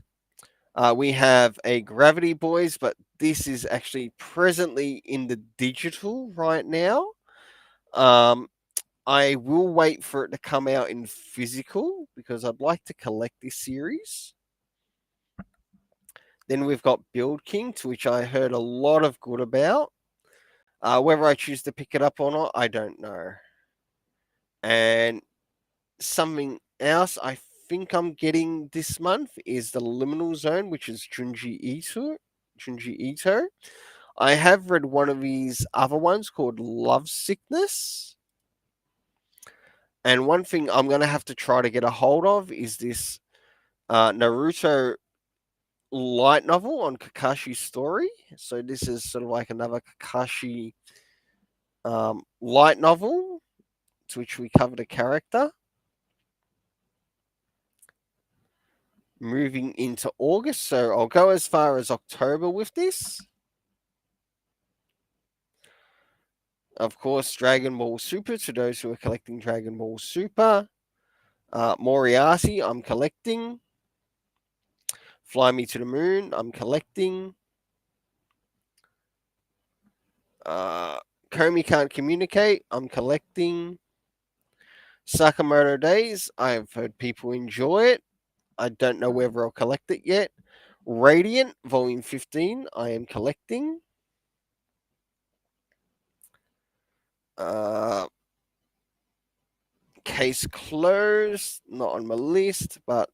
We have a Gravity Boys, but this is actually presently in the digital right now. I will wait for it to come out in physical because I'd like to collect this series. Then we've got Build King, to which I heard a lot of good about. Whether I choose to pick it up or not, I don't know. And something else I think I'm getting this month is the Liminal Zone, which is Junji Ito. I have read one of his other ones called Love Sickness. And one thing I'm going to have to try to get a hold of is this Naruto light novel on Kakashi's story. So this is sort of like another Kakashi light novel to which we covered a character. Moving into August, so I'll go as far as October with this. Of course, Dragon Ball Super, to those who are collecting Dragon Ball Super. Moriarty, I'm collecting. Fly Me to the Moon, I'm collecting. Comey Can't Communicate, I'm collecting. Sakamoto Days, I've heard people enjoy it. I don't know whether I'll collect it yet. Radiant, Volume 15, I am collecting. Case Closed, not on my list, but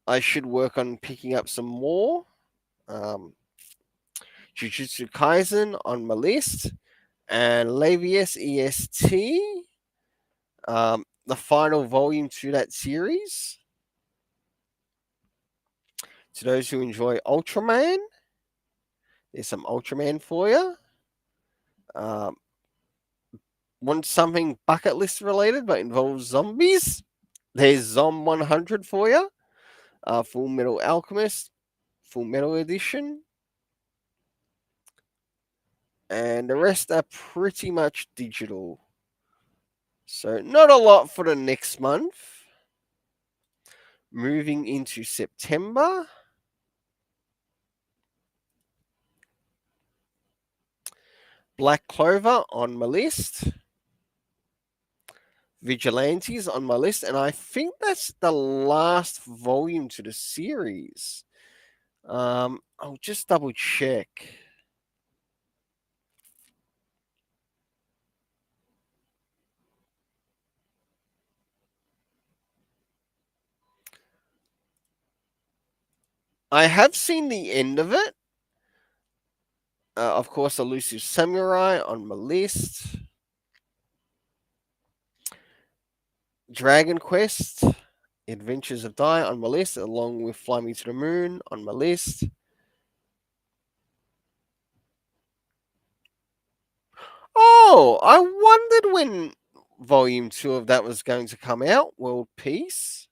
I should work on picking up some more. Jujutsu Kaisen on my list. And Lavius EST, the final volume to that series. To those who enjoy Ultraman, there's some Ultraman for you. Want something bucket list related but involves zombies? There's Zom 100 for you. Full Metal Alchemist, Full Metal Edition. And the rest are pretty much digital. So not a lot for the next month. Moving into September. Black Clover on my list. Vigilantes on my list. And I think that's the last volume to the series. I'll just double check. I have seen the end of it. Of course, Elusive Samurai on my list. Dragon Quest, Adventures of Dai on my list, along with Fly Me to the Moon on my list. Oh, I wondered when Volume 2 of that was going to come out. World Peace.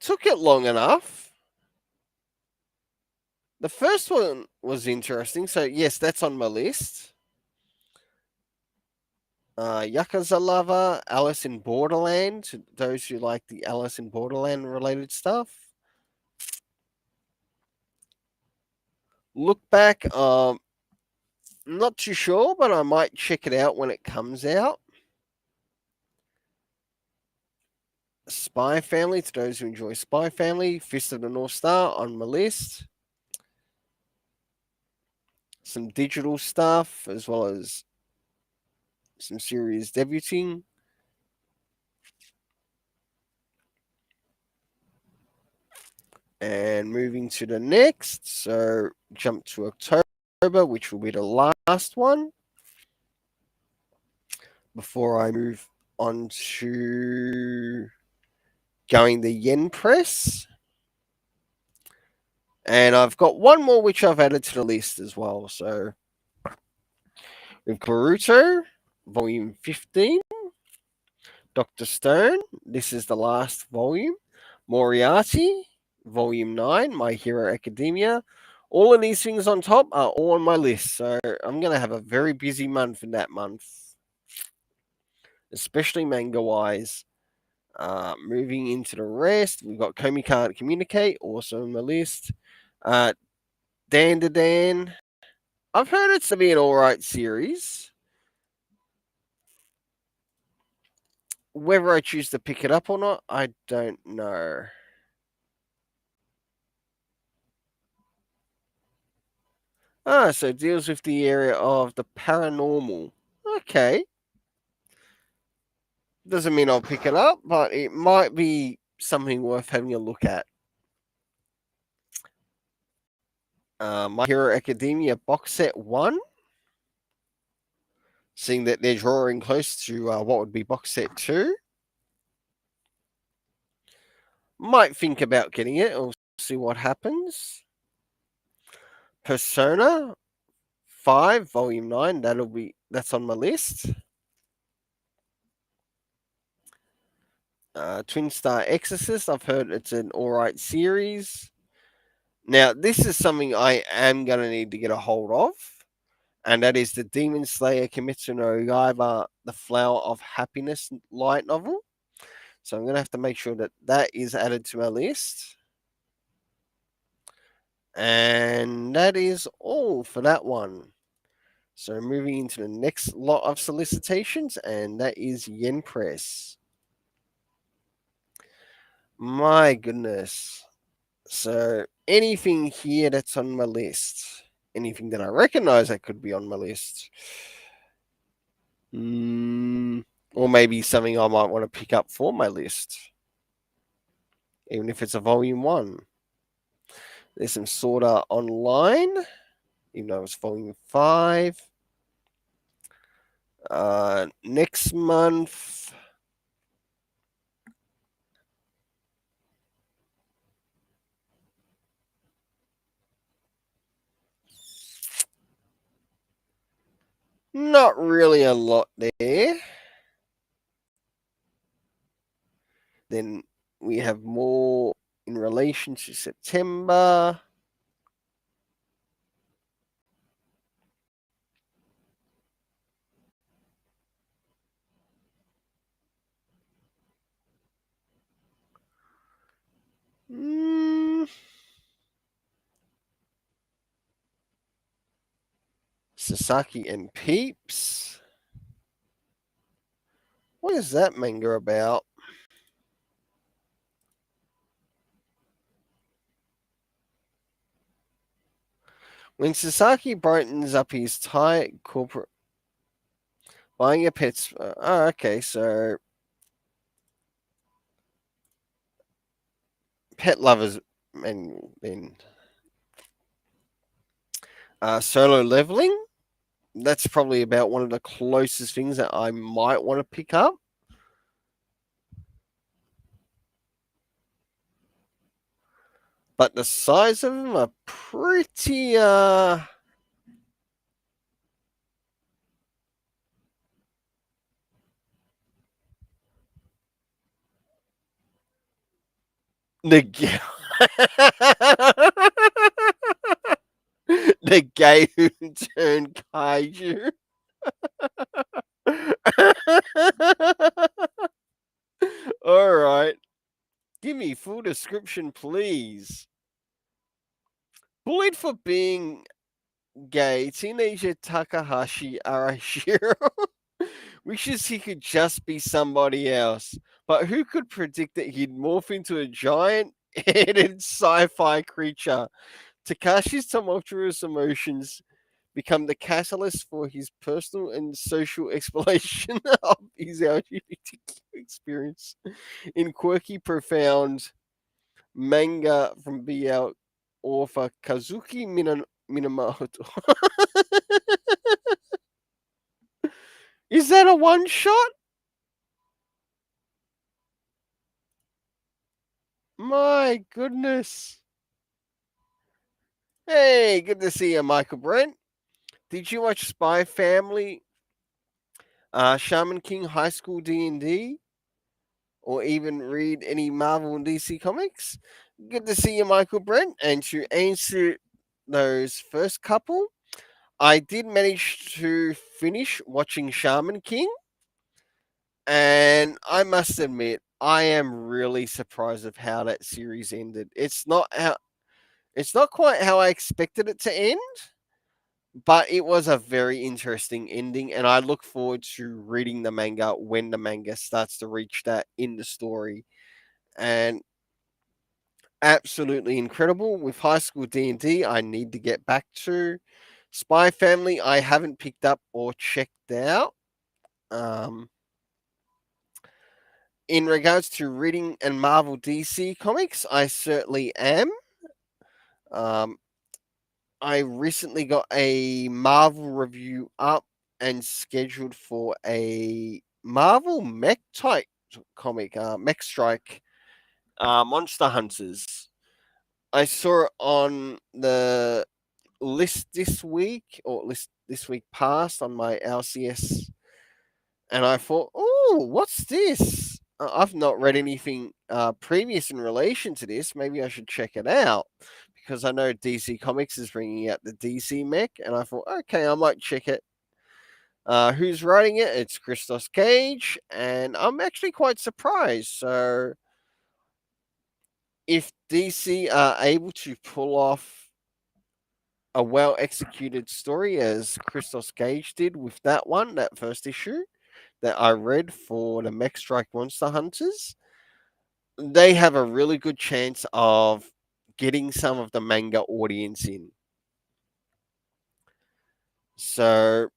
Took it long enough. The first one was interesting, so yes, that's on my list. Yakuza Lover, Alice in Borderland, to those who like the Alice in Borderland related stuff. Look Back, not too sure, but I might check it out when it comes out. Spy Family, to those who enjoy Spy Family. Fist of the North Star on my list. Some digital stuff, as well as some series debuting. And moving to the next, so jump to October, which will be the last one before I move on to going the yen press. And I've got one more which I've added to the list as well. So with Boruto, volume 15, Dr. Stone, this is the last volume, Moriarty, volume 9, My Hero Academia. All of these things on top are all on my list. So I'm going to have a very busy month in that month, especially manga-wise. Moving into the rest, we've got Komi Can't Communicate, also on my list. Dan to Dan. I've heard it's to be an alright series. Whether I choose to pick it up or not, I don't know. So it deals with the area of the paranormal. Okay. Doesn't mean I'll pick it up, but it might be something worth having a look at. My Hero Academia box set 1. Seeing that they're drawing close to what would be box set 2. Might think about getting it. We'll see what happens. Persona 5, Volume 9. That's on my list. Twin Star Exorcist. I've heard it's an alright series. Now, this is something I am going to need to get a hold of, and that is the Demon Slayer Kimetsu no Yaiba, The Flower of Happiness light novel. So I'm going to have to make sure that that is added to my list. And that is all for that one. So moving into the next lot of solicitations, and that is Yen Press. My goodness. So anything here that's on my list, anything that I recognize that could be on my list, or maybe something I might want to pick up for my list, even if it's a volume 1. There's some Sword Art Online, even though it's volume 5. Next month, not really a lot there. Then we have more in relation to September. Sasaki and Peeps. What is that manga about? When Sasaki brightens up his tight corporate buying a pet's. Okay, so pet lovers and then solo leveling. That's probably about one of the closest things that I might want to pick up. But the size of them are pretty the the gay who turned kaiju. All right. Give me full description, please. Bullied for being gay, teenager Takahashi Arashiro wishes he could just be somebody else. But who could predict that he'd morph into a giant-headed sci-fi creature? Takashi's tumultuous emotions become the catalyst for his personal and social exploration of his LGBTQ experience in quirky, profound manga from BL author Kazuki Minamoto. Is that a one shot? My goodness. Hey, good to see you, Michael Brent. Did you watch Spy Family, Shaman King High School D&D, or even read any Marvel and DC comics? Good to see you, Michael Brent. And to answer those first couple, I did manage to finish watching Shaman King, and I must admit, I am really surprised of how that series ended. It's not quite how I expected it to end, but it was a very interesting ending, and I look forward to reading the manga when the manga starts to reach that in the story. And absolutely incredible with High School D&D. I need to get back to Spy Family. I haven't picked up or checked out. Um, in regards to reading and Marvel DC comics, I certainly am. Um, I recently got a Marvel review up and scheduled for a Marvel mech type comic, Mech Strike, Monster Hunters. I saw it on the list this week, or list this week past on my LCS, and I thought, oh, what's this? I've not read anything previous in relation to this. Maybe I should check it out because I know DC Comics is bringing out the DC mech, and I thought, okay, I might check it. Who's writing it? It's Christos Gage, and I'm actually quite surprised. So, if DC are able to pull off a well executed story as Christos Gage did with that one, that first issue that I read for the Mech Strike Monster Hunters, they have a really good chance of getting some of the manga audience in. So,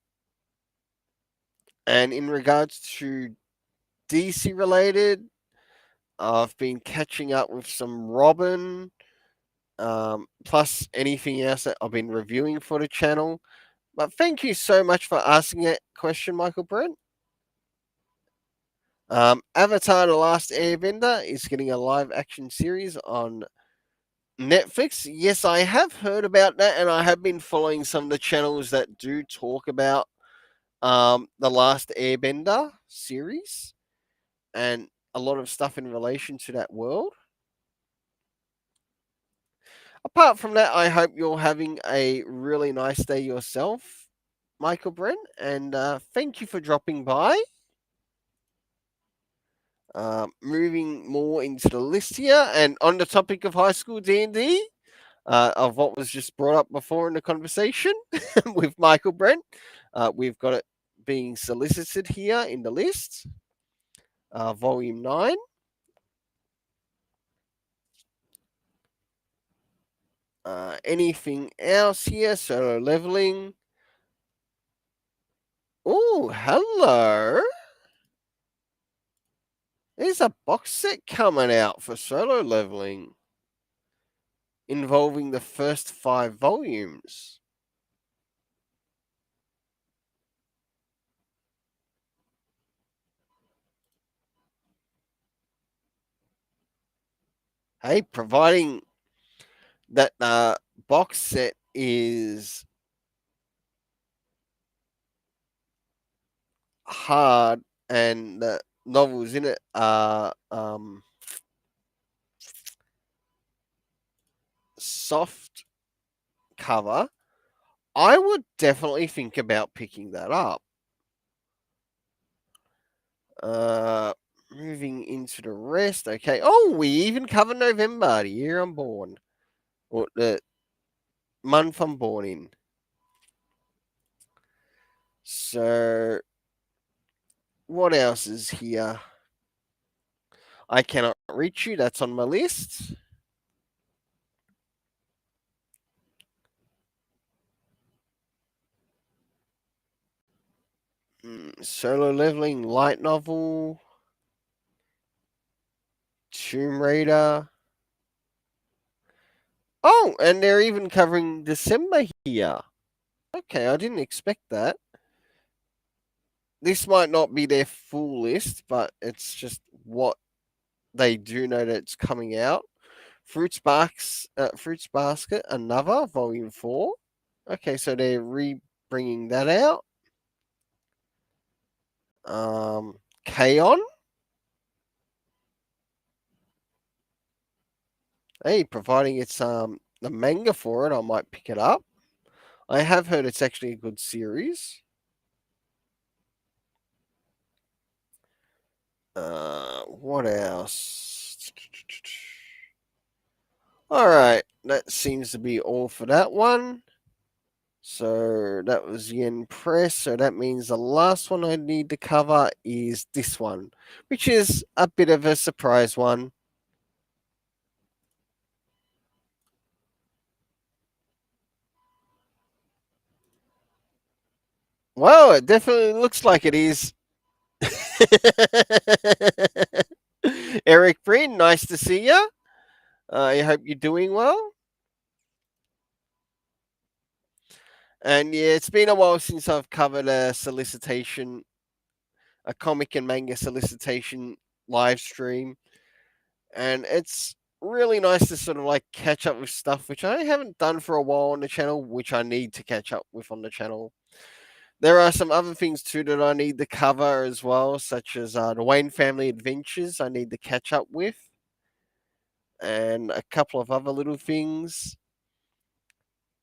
and in regards to DC related, I've been catching up with some Robin, plus anything else that I've been reviewing for the channel. But thank you so much for asking that question, Michael Brent. Avatar: The Last Airbender is getting a live action series on Netflix. Yes, I have heard about that, and I have been following some of the channels that do talk about the Last Airbender series and a lot of stuff in relation to that world. Apart from that, I hope you're having a really nice day yourself, Michael Brent, and thank you for dropping by. Moving more into the list here, and on the topic of high school D&D, of what was just brought up before in the conversation with Michael Brent, we've got it being solicited here in the list, volume 9. Anything else here? Solo leveling. Oh, hello. There's a box set coming out for solo leveling involving the first 5 volumes. Hey, providing that box set is hard and the novels in it are soft cover, I would definitely think about picking that up. Moving into the rest. Okay. Oh, we even cover November, the year I'm born, or the month I'm born in. So, what else is here? I Cannot Reach You. That's on my list. Solo leveling, light novel, Tomb Raider. Oh, and they're even covering December here. Okay, I didn't expect that. This might not be their full list, but it's just what they do know that it's coming out. Fruits Basket, another volume 4. Okay, so they're bringing that out. K-On! Hey, providing it's the manga for it, I might pick it up. I have heard it's actually a good series. What else? All right, that seems to be all for that one. So that was Yen Press. So that means the last one I need to cover is this one, which is a bit of a surprise one. Well, it definitely looks like it is. Eric Breen, nice to see you. I hope you're doing well. And yeah, it's been a while since I've covered a comic and manga solicitation live stream. And it's really nice to sort of like catch up with stuff which I haven't done for a while on the channel, which I need to catch up with on the channel. There are some other things too that I need to cover as well, such as the Wayne Family Adventures I need to catch up with, and a couple of other little things,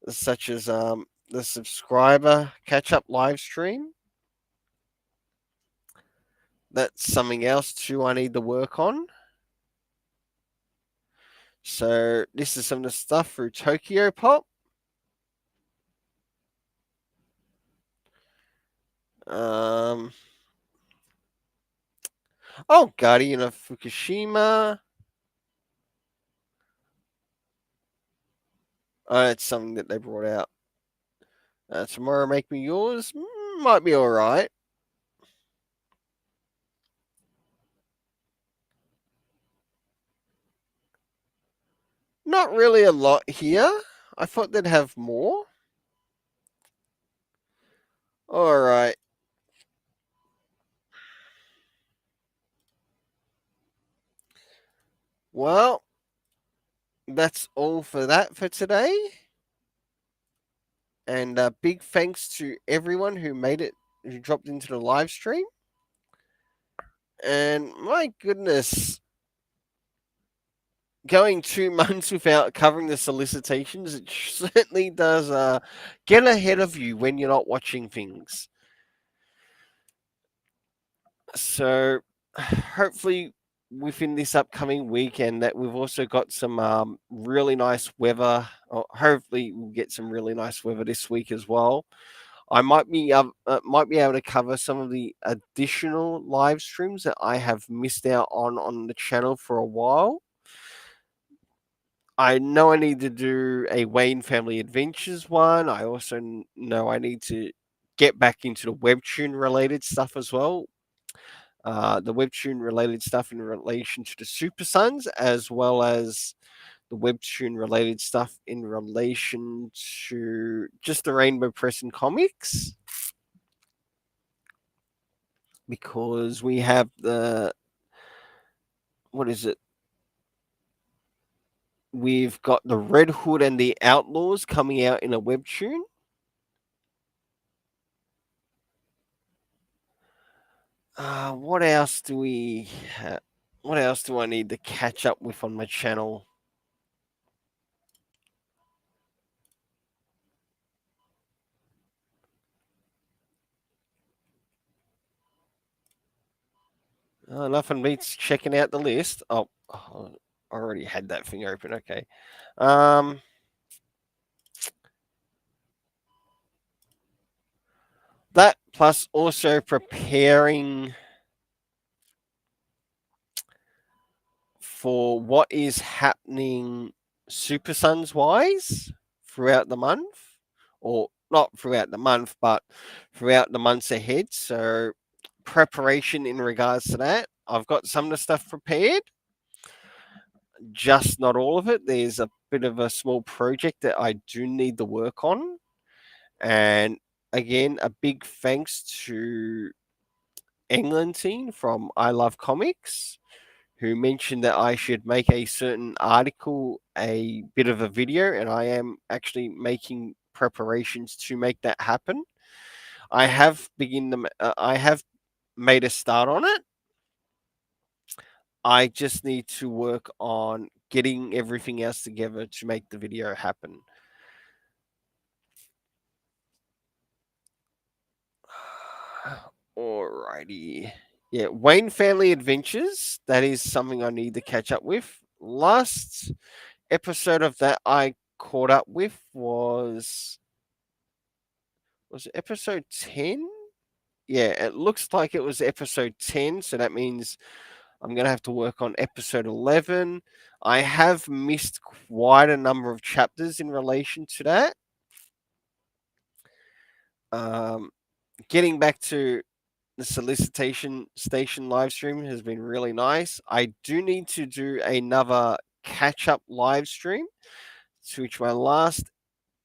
such as the subscriber catch up live stream. That's something else too I need to work on. So this is some of the stuff through Tokyo Pop. Oh, Guardian of Fukushima. It's something that they brought out. Tomorrow Make Me Yours might be alright. Not really a lot here. I thought they'd have more. Alright. Well, that's all for that for today. And big thanks to everyone who dropped into the live stream. And my goodness, going 2 months without covering the solicitations, it certainly does get ahead of you when you're not watching things. So hopefully within this upcoming weekend that we've also got some really nice weather. Or hopefully we'll get some really nice weather this week as well. I might be able to cover some of the additional live streams that I have missed out on the channel for a while. I know I need to do a Wayne Family Adventures one. I also know I need to get back into the webtoon related stuff as well. The webtoon related stuff in relation to the Super Sons, as well as the webtoon related stuff in relation to just the Rainbow Press and comics. Because we have what is it? We've got the Red Hood and the Outlaws coming out in a webtoon. What else do we have? What else do I need to catch up with on my channel? Nothing beats checking out the list. Oh, I already had that thing open. Okay. That plus also preparing for what is happening Super Sons wise throughout the month, or not throughout the month, but throughout the months ahead. So preparation in regards to that. I've got some of the stuff prepared, just not all of it. There's a bit of a small project that I do need to work on. And again, a big thanks to Eglantine from I Love Comics, who mentioned that I should make a certain article a bit of a video, and I am actually making preparations to make that happen. I have I have made a start on it. I just need to work on getting everything else together to make the video happen. Alrighty. Yeah, Wayne Family Adventures. That is something I need to catch up with. Last episode of that I caught up with was it episode 10? Yeah, it looks like it was episode 10, so that means I'm going to have to work on episode 11. I have missed quite a number of chapters in relation to that. Getting back to the Solicitation Station live stream has been really nice. I do need to do another catch up live stream, to which my last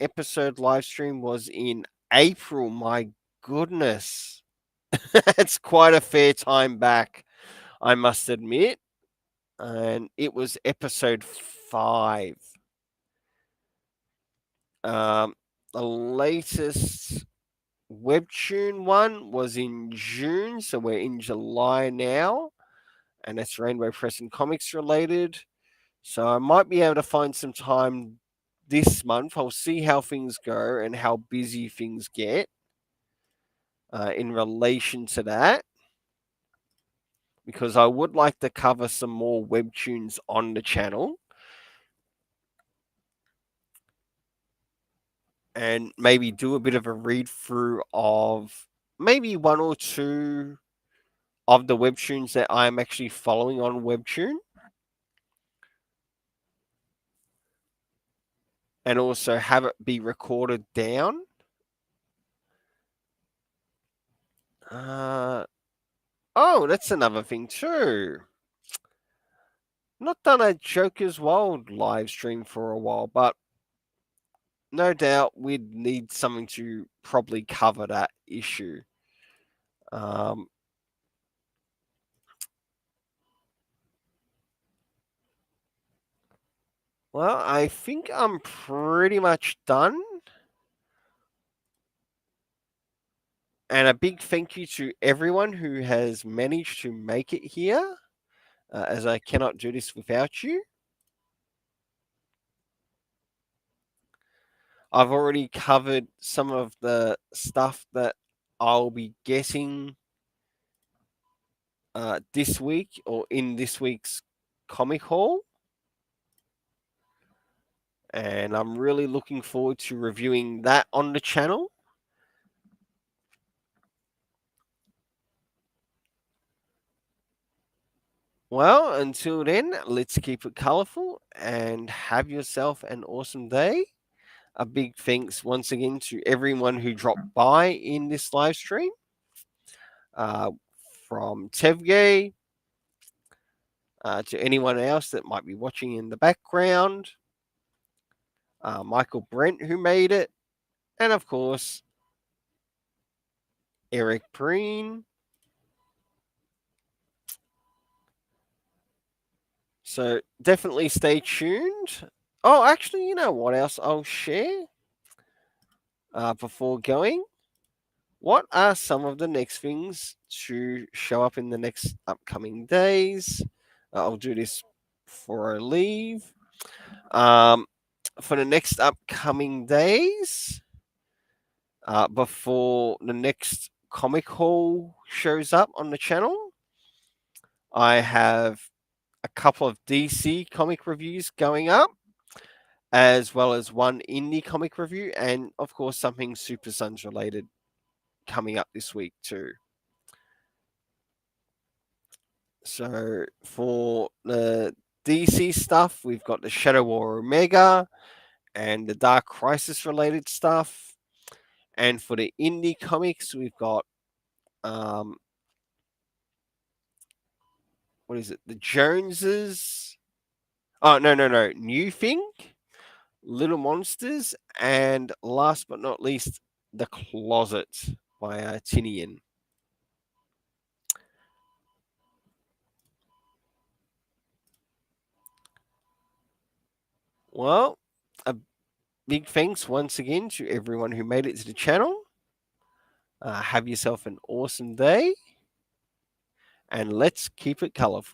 episode live stream was in April. My goodness. It's quite a fair time back, I must admit. And it was episode 5. The latest webtoon one was in June, so we're in July now, and it's Rainbow Press and Comics related. So I might be able to find some time this month. I'll see how things go and how busy things get in relation to that, because I would like to cover some more webtoons on the channel and maybe do a bit of a read through of maybe one or two of the webtoons that I'm actually following on Webtoon, and also have it be recorded down. Oh, that's another thing too. Not done a Joker's World live stream for a while, but no doubt we'd need something to probably cover that issue. Well, I think I'm pretty much done. And a big thank you to everyone who has managed to make it here, as I cannot do this without you. I've already covered some of the stuff that I'll be getting this week or in this week's comic haul. And I'm really looking forward to reviewing that on the channel. Well, until then, let's keep it colorful and have yourself an awesome day. A big thanks once again to everyone who dropped by in this live stream. From Tevge to anyone else that might be watching in the background. Michael Brent, who made it. And of course, Eric Preen. So definitely stay tuned. Oh, actually, you know what else I'll share before going? What are some of the next things to show up in the next upcoming days? I'll do this before I leave. For the next upcoming days, before the next comic haul shows up on the channel, I have a couple of DC comic reviews going up, as well as one indie comic review, and of course something Super Sons related coming up this week too. So for the DC stuff, we've got the Shadow War Omega and the Dark Crisis related stuff. And for the indie comics, we've got what is it? The Joneses. Oh, no. New Thing, Little Monsters, and last but not least, The Closet by Tinian. Well, a big thanks once again to everyone who made it to the channel. Have yourself an awesome day, and let's keep it colorful.